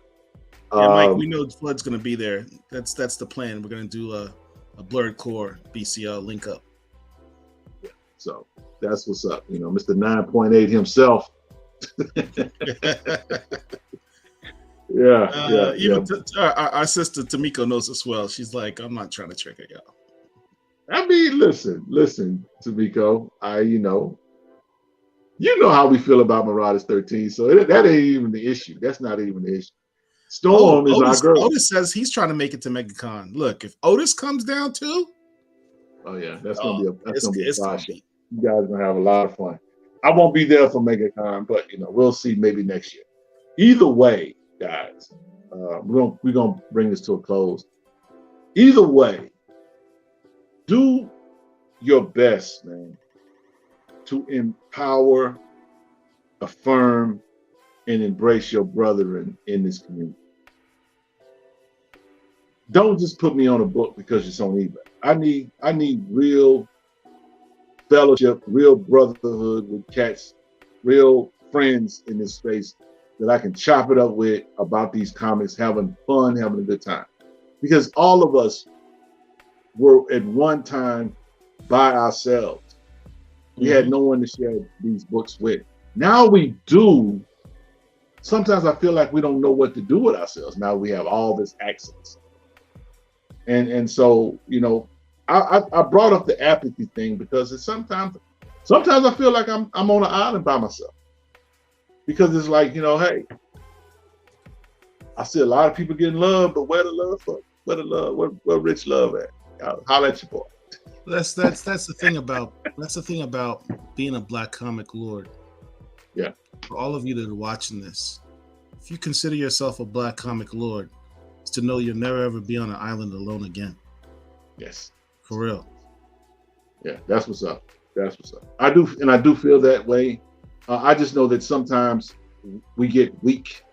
Yeah, Mike, we know Flood's going to be there. That's the plan. We're going to do a Blurred Core BCL link up. Yeah, so that's what's up. Mr. 9.8 himself. Even our sister Tamiko knows as well. She's like, I'm not trying to trick her, y'all. I mean, listen, Tamiko. You know how we feel about Marauders 13, so that ain't even the issue. That's not even the issue. Storm is our girl. Otis says he's trying to make it to MegaCon. Look, if Otis comes down too, oh yeah, that's gonna be a fire show. You guys are gonna have a lot of fun. I won't be there for MegaCon, but we'll see maybe next year. Either way, guys, we're gonna bring this to a close. Either way, do your best, man, to empower, affirm, and embrace your brethren in this community. Don't just put me on a book because it's on eBay. I need real fellowship, real brotherhood with cats, real friends in this space that I can chop it up with about these comics, having fun, having a good time. Because all of us were at one time by ourselves. We had no one to share these books with. Now we do. Sometimes I feel like we don't know what to do with ourselves. Now we have all this access. And so, I brought up the apathy thing because it's sometimes I feel like I'm on an island by myself. Because it's like, hey, I see a lot of people getting love, but where the love for? Where rich love at? Holla at your boy. That's the thing about being a Black comic lord. Yeah. For all of you that are watching this, if you consider yourself a Black comic lord, it's to know you'll never ever be on an island alone again. Yes. For real. Yeah, that's what's up. That's what's up. I do feel that way. I just know that sometimes we get weak.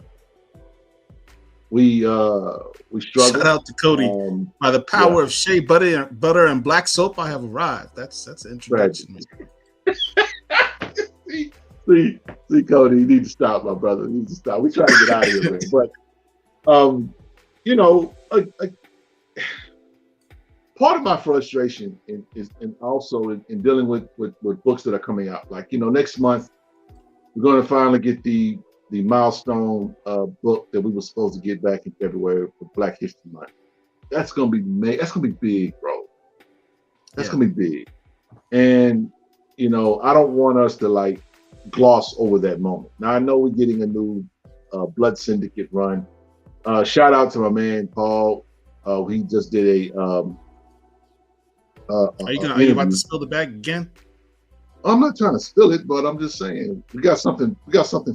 We struggle. Shout out to Cody. By the power of shea butter and black soap, I have arrived. That's an introduction. See, Cody, you need to stop, my brother. You need to stop. We try to get out of here, man. But part of my frustration is also in dealing with books that are coming out. Like, next month we're going to finally get the milestone book that we were supposed to get back in February for Black History Month. That's gonna be big, bro. That's gonna be big. And I don't want us to gloss over that moment. Now I know we're getting a new Blood Syndicate run. Shout out to my man Paul. He just did a are you about to spill the bag again? I'm not trying to spill it, but I'm just saying we got something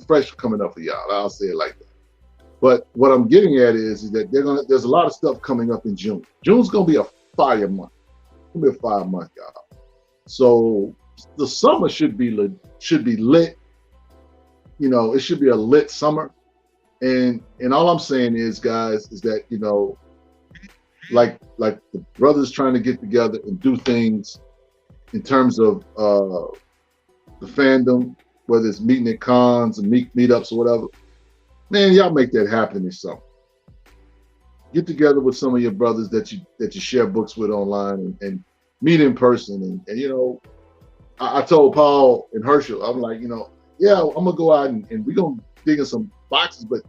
fresh coming up for y'all. I'll say it like that. But what I'm getting at is that there's a lot of stuff coming up in June. June's gonna be a fire month. It's gonna be a fire month, y'all. So the summer should be lit. It should be a lit summer. And all I'm saying is, guys, is that like the brothers trying to get together and do things in terms of the fandom, whether it's meeting at cons and meetups or whatever, man, y'all make that happen this summer. Get together with some of your brothers that you share books with online and meet in person. And I told Paul and Herschel, I'm like, yeah, I'm gonna go out and we're gonna dig in some boxes, but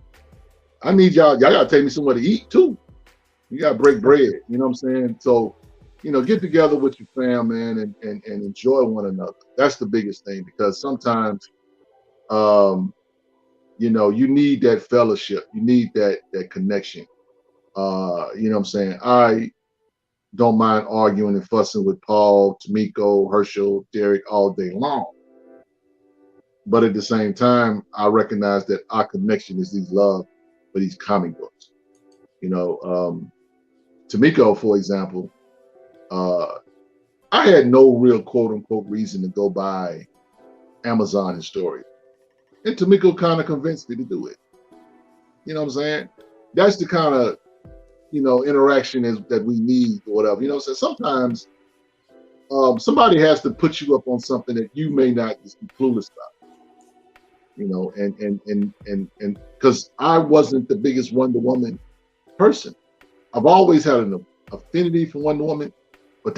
I need y'all gotta take me somewhere to eat too. You gotta break bread, you know what I'm saying? So get together with your fam, man, and enjoy one another. That's the biggest thing, because sometimes, you need that fellowship. You need that connection. You know what I'm saying? I don't mind arguing and fussing with Paul, Tamiko, Herschel, Derek all day long. But at the same time, I recognize that our connection is these love for these comic books. Tamiko, for example, I had no real quote unquote reason to go buy Amazon and Story. And Tamiko kind of convinced me to do it. You know what I'm saying? That's the kind of, interaction that we need or whatever. You know what I'm saying? Sometimes somebody has to put you up on something that you may not just be clueless about. And because I wasn't the biggest Wonder Woman person. I've always had an affinity for Wonder Woman, but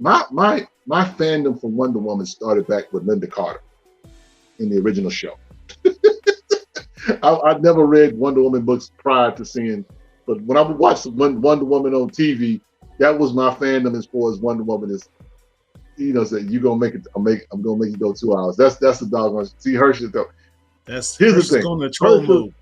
my fandom for Wonder Woman started back with Linda Carter in the original show. I'd never read Wonder Woman books prior to seeing, but when I would watch Wonder Woman on TV, that was my fandom as far as Wonder Woman is. Say you're gonna make it. I'm gonna make you go 2 hours. That's the doggone. See, Herschel though. Here's the thing. On the troll mode.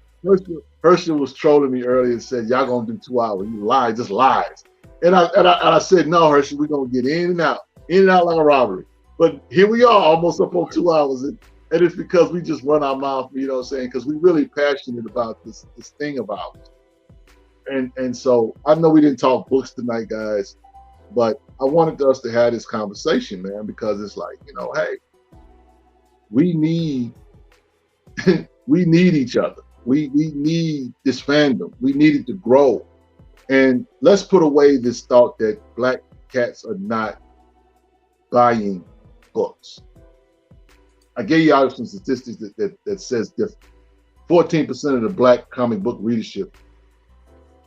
Herschel was trolling me earlier and said, "Y'all gonna do 2 hours? You lie, just lies." And I said, "No, Herschel, we're gonna get in and out like a robbery." But here we are, almost up on 2 hours, and it's because we just run our mouth. You know what I'm saying? Because we're really passionate about this thing about it. And so I know we didn't talk books tonight, guys, but I wanted us to have this conversation, man, because it's like, hey, we need we need each other. We need this fandom. We need it to grow. And let's put away this thought that Black cats are not buying books. I gave you out some statistics that says different. 14% of the Black comic book readership,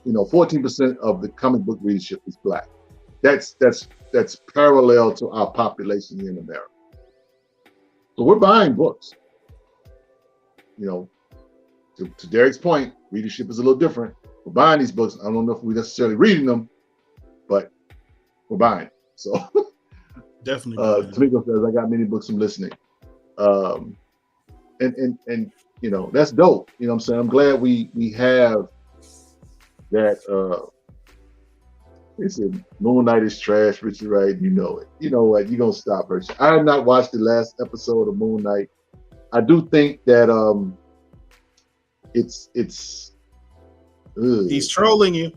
14% of the comic book readership is Black. That's parallel to our population here in America. So we're buying books. To Derek's point, readership is a little different. We're buying these books. I don't know if we're necessarily reading them, but we're buying. So definitely. Tamiko says, I got many books from listening. And that's dope. You know what I'm saying? I'm glad we have that. They said Moon Knight is trash, Richard Wright. You know it. You know what? You're gonna stop her. I have not watched the last episode of Moon Knight. I do think that it's he's trolling you.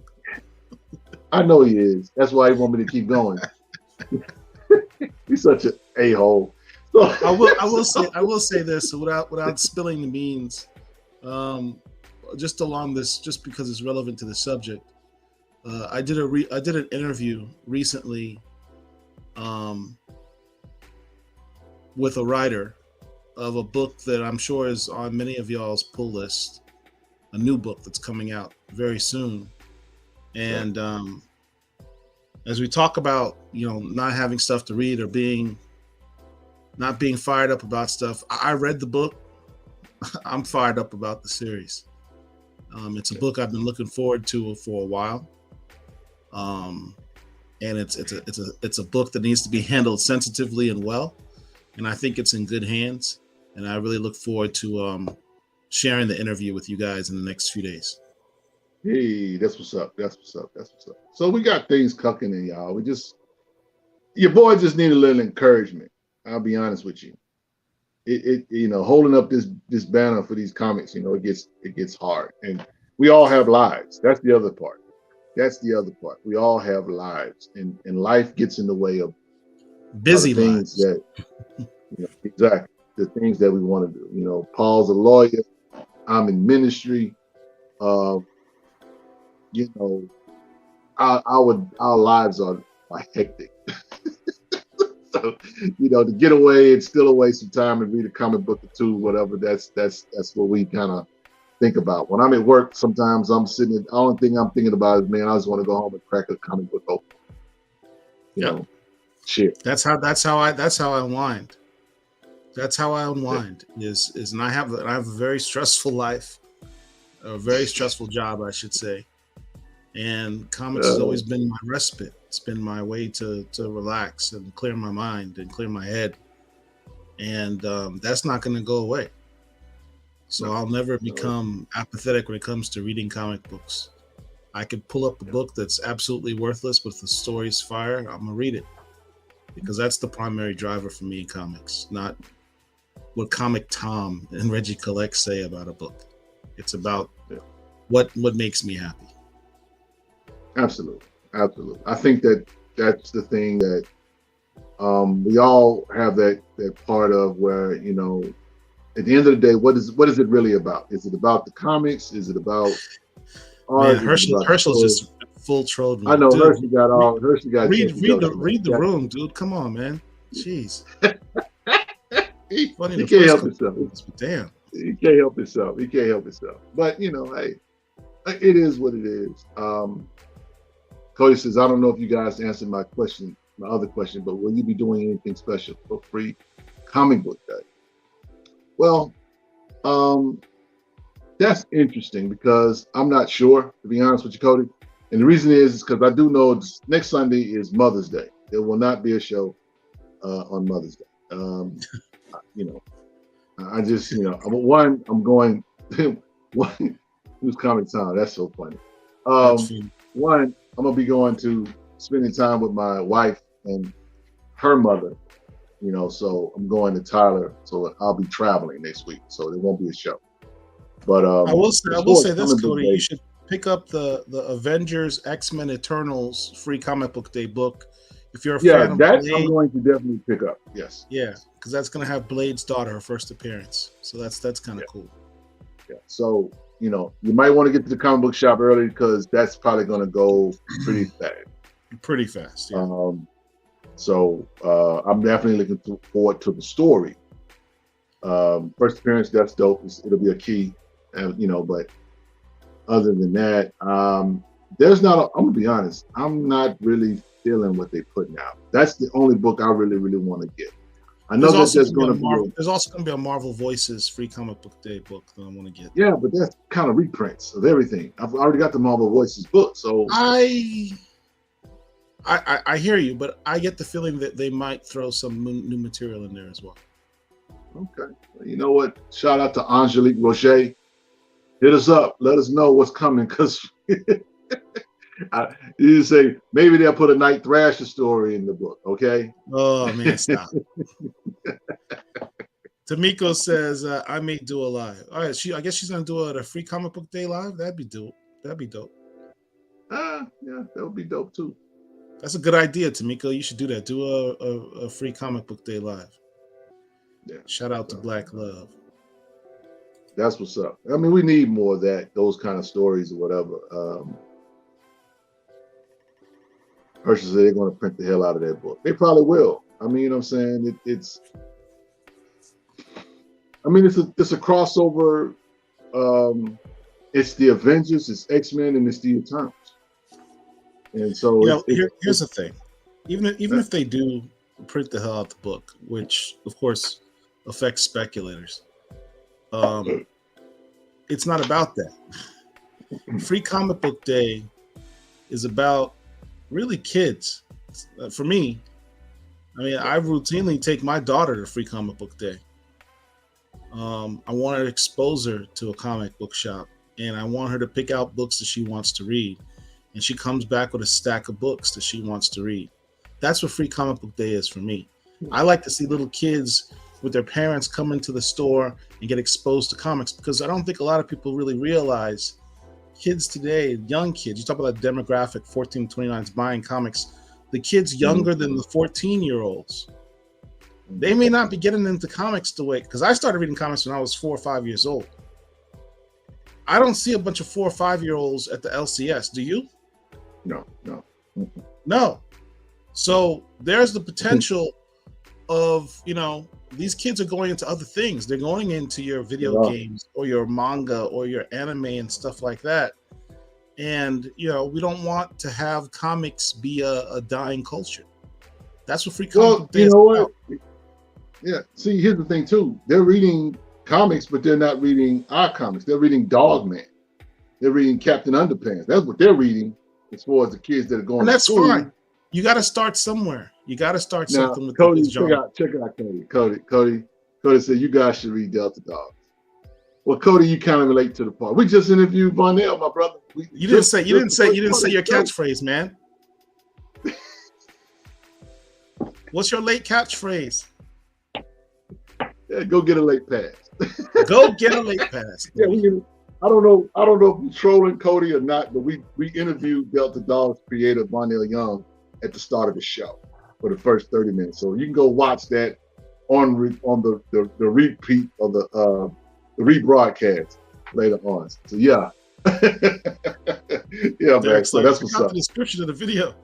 I know he is. That's why he want me to keep going. He's such an a-hole. So, I will say this without spilling the beans. Just along this, just because it's relevant to the subject. I did an interview recently with a writer of a book that I'm sure is on many of y'all's pull list, a new book that's coming out very soon. And as we talk about, not having stuff to read or not being fired up about stuff, I read the book. I'm fired up about the series. It's a book I've been looking forward to for a while. And it's a book that needs to be handled sensitively and well. And I think it's in good hands. And I really look forward to sharing the interview with you guys in the next few days. Hey, that's what's up. So we got things cooking in, y'all. Your boy just need a little encouragement. I'll be honest with you. It holding up this banner for these comics, it gets hard. And we all have lives. That's the other part. We all have lives, and life gets in the way of busy things lives. That exactly the things that we want to do. Paul's a lawyer. I'm in ministry. Our lives are hectic. So, to get away and steal away some time and read a comic book or two, whatever. That's what we kind of think about. When I'm at work, sometimes I'm sitting. The only thing I'm thinking about is, man, I just want to go home and crack a comic book open. Shit. That's how I unwind. That's how I unwind. And I have a very stressful life, a very stressful job, I should say. And comics has always been my respite. It's been my way to relax and clear my mind and clear my head. And that's not going to go away. So I'll never become apathetic when it comes to reading comic books. I could pull up a book that's absolutely worthless, but if the story's fire, I'm going to read it. Because that's the primary driver for me in comics, not what Comic Tom and Reggie Collect say about a book. It's about what makes me happy. Absolutely. I think that's the thing that we all have that part of where, you know, at the end of the day, what is it really about? Is it about the comics? Is it about art? Man, Herschel's just full trolled me. I know, dude, Herschel got read the room, dude. Come on, man. Jeez. he can't help himself. Damn. He can't help himself. But you know, hey, it is what it is. Cody says, I don't know if you guys answered my other question, but will you be doing anything special for Free Comic Book Day? Well, that's interesting because I'm not sure, to be honest with you, Cody. And the reason is because I do know next Sunday is Mother's Day. There will not be a show on Mother's Day. You know, I just, you know, I'm going, who's Comic Time? That's so funny. One, I'm going to be going to spending time with my wife and her mother, you know, so I'm going to Tyler, so I'll be traveling next week, so there won't be a show. But I will say this, Cody, you should pick up the Avengers X-Men Eternals Free Comic Book Day book. If you're a fan of that Blade, I'm going to definitely pick up. Yes. Yeah, because that's going to have Blade's daughter, her first appearance. So that's kind of cool. Yeah. So, you know, you might want to get to the comic book shop early because that's probably going to go pretty fast. Pretty fast. Yeah. So I'm definitely looking forward to the story. First appearance, that's dope. It'll be a key, you know. But other than that, there's not. I'm gonna be honest. I'm not really feeling what they're putting out. That's the only book I really want to get. I know there's going to be. There's also going to be a Marvel Voices Free Comic Book Day book that I want to get. Yeah, but that's kind of reprints of everything. I've already got the Marvel Voices book, so I hear you, but I get the feeling that they might throw some new material in there as well. Okay, you know what? Shout out to Angelique Rocher. Hit us up. Let us know what's coming, because you say maybe they'll put a Night Thrasher story in the book. Okay. Oh man, stop. Tamiko says I may do a live. All right, I guess she's gonna do a Free Comic Book Day live. That'd be dope. Yeah, that would be dope too. That's a good idea, Tamiko. You should do that. Do a Free Comic Book Day live. Yeah. Shout out to Black Love. That's what's up. I mean, we need more of that, those kind of stories or whatever. Herschel said they're going to print the hell out of that book. They probably will. I mean, you know what I'm saying? It's a crossover. It's the Avengers, it's X-Men, and it's the Eternals. And so here's the thing. Even if they do print the hell out the book, which of course affects speculators, it's not about that. Free Comic Book Day is about really kids. For me, I mean, I routinely take my daughter to Free Comic Book Day. I want to expose her to a comic book shop, and I want her to pick out books that she wants to read. And she comes back with a stack of books that she wants to read. That's what Free Comic Book Day is for me. I like to see little kids with their parents come into the store and get exposed to comics, because I don't think a lot of people really realize kids today, young kids, you talk about that demographic, 14 to 29s buying comics, the kids younger than the 14-year-olds, they may not be getting into comics the way, because I started reading comics when I was 4 or 5 years old. I don't see a bunch of 4 or 5-year-olds at the LCS. Do you? No. So there's the potential of, these kids are going into other things. They're going into your video games or your manga or your anime and stuff like that. And, we don't want to have comics be a dying culture. That's what Free Comic Book Day is about. Yeah. See, here's the thing too. They're reading comics, but they're not reading our comics. They're reading Dogman. They're reading Captain Underpants. That's what they're reading as far as the kids that are going to school. And that's fine. You got to start somewhere. You got to start Now, something with Cody, this genre. check out Cody. Cody said you guys should read Delta Dogs. Well, Cody, you kind of relate to the part. We just interviewed Vonnell, my brother. You didn't say your catchphrase, man. What's your late catchphrase? Yeah, go get a late pass. Go get a late pass. Yeah, I don't know if we're trolling Cody or not, but we interviewed Delta Dogs creator Vonnell Young at the start of the show for the first 30 minutes. So you can go watch that on the repeat of the rebroadcast later on. So yeah. Yeah, man. So that's what's up. The description of the video.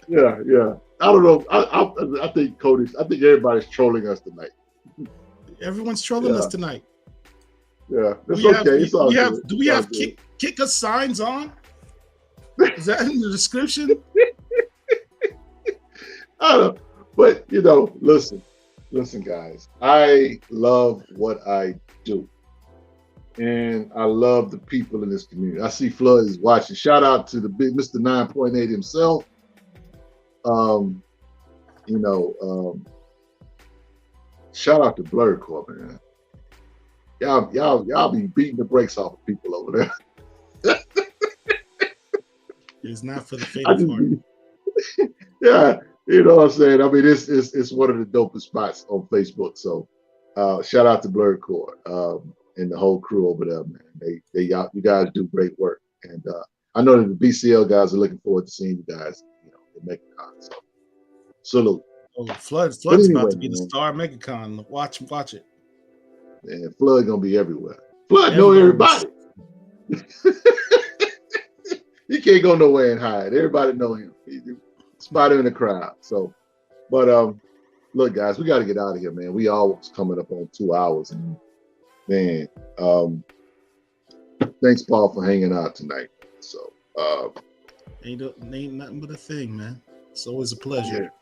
Yeah. I don't know. I think everybody's trolling us tonight. Everyone's trolling us tonight. Yeah, it's okay. It's all good. Do we have kick us signs on? Is that in the description? I don't know. But listen, guys. I love what I do. And I love the people in this community. I see Flood is watching. Shout out to the big Mr. 9.8 himself. Shout out to Blurred Corp, man. Y'all be beating the brakes off of people over there. It's not for the faint of heart. Yeah, you know what I'm saying? I mean, it's one of the dopest spots on Facebook. So shout out to Blurred Corp and the whole crew over there, man. You guys do great work. And I know that the BCL guys are looking forward to seeing you guys, in MegaCon. So salute. Oh, Flood's about to be the star of MegaCon. Watch it. And Flood gonna be everywhere. Flood know everybody. He can't go nowhere and hide. Everybody know him. Spot him in the crowd. So, but look, guys, we got to get out of here, man. We always coming up on 2 hours, and man, thanks, Paul, for hanging out tonight. So, ain't nothing but a thing, man. It's always a pleasure.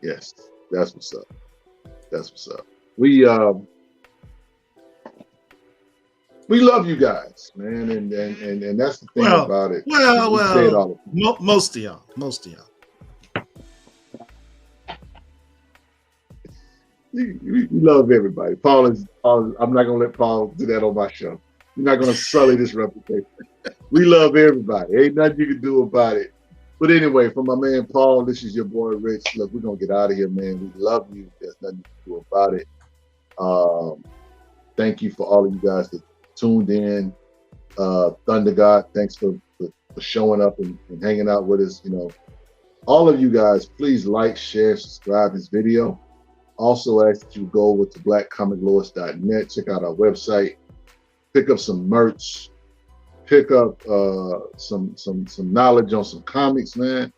Yeah. Yes, that's what's up. We love you guys, man, and that's the thing about it. Well, most of y'all. We love everybody. Paul, I'm not gonna let Paul do that on my show. You're not gonna sully this reputation. We love everybody. Ain't nothing you can do about it. But anyway, for my man Paul, this is your boy Rich. Look, we're gonna get out of here, man. We love you. There's nothing you can do about it. Thank you for all of you guys that tuned in. Thunder God, thanks for showing up and hanging out with us. All of you guys, please like, share, subscribe this video. Also ask that you go over to blackcomiclords.net, check out our website, pick up some merch, pick up some knowledge on some comics, man.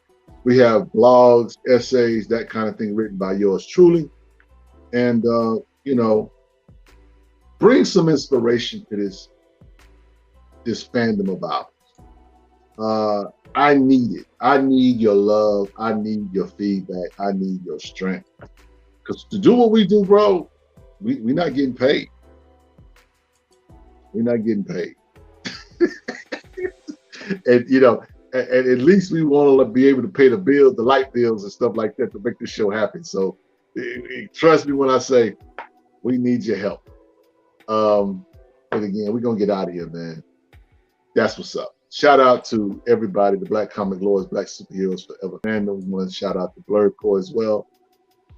We have blogs, essays, that kind of thing written by yours truly. And bring some inspiration to this fandom of ours. I need it. I need your love. I need your feedback. I need your strength. Because to do what we do, bro, we're not getting paid. We're not getting paid. And at least we want to be able to pay the bills, the light bills and stuff like that to make this show happen. So trust me when I say we need your help. But again, we're gonna get out of here, man. That's what's up. Shout out to everybody, the Black Comic Lords, Black Superheroes Forever fandom. Want to shout out to Blurred Core as well.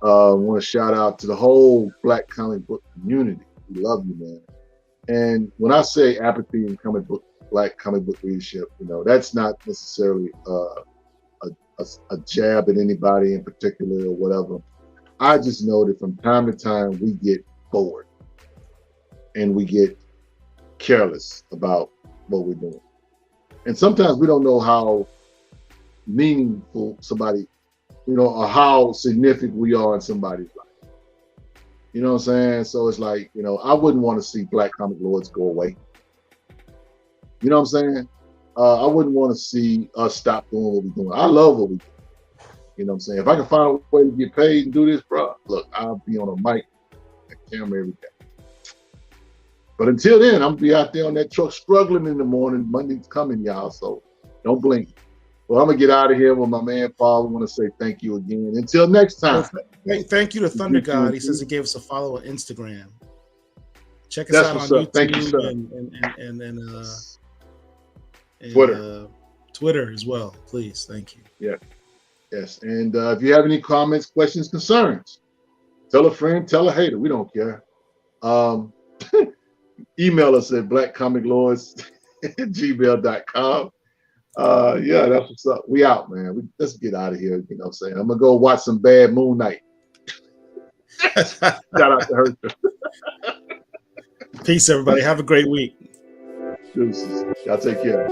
Want to shout out to the whole Black comic book community. We love you, man. And when I say apathy and Black comic book readership, that's not necessarily a jab at anybody in particular or whatever. I just know that from time to time we get bored and we get careless about what we're doing. And sometimes we don't know how meaningful somebody, or how significant we are in somebody's life. You know what I'm saying? So it's like, I wouldn't want to see Black Comic Lords go away. You know what I'm saying? I wouldn't want to see us stop doing what we're doing. I love what we do. You know what I'm saying? If I can find a way to get paid and do this, bro, look, I'll be on a mic and camera every day. But until then, I'm gonna be out there on that truck struggling in the morning. Monday's coming, y'all, so don't blink. Well, I'm gonna get out of here with my man Paul. I want to say thank you again. Until next time. Thank you to Thunder God. He says he gave us a follow on Instagram. Check us out on YouTube. Thank you, sir. And Twitter. Twitter as well, please. Thank you. Yeah. Yes. And if you have any comments, questions, concerns, tell a friend, tell a hater. We don't care. Email us at blackcomiclords@gmail.com. Yeah, that's what's up. We out, man. Let's get out of here. You know what I'm saying? I'm gonna go watch some Bad Moon Night. Shout out to her. Peace, everybody. Have a great week. Deuces. Y'all take care.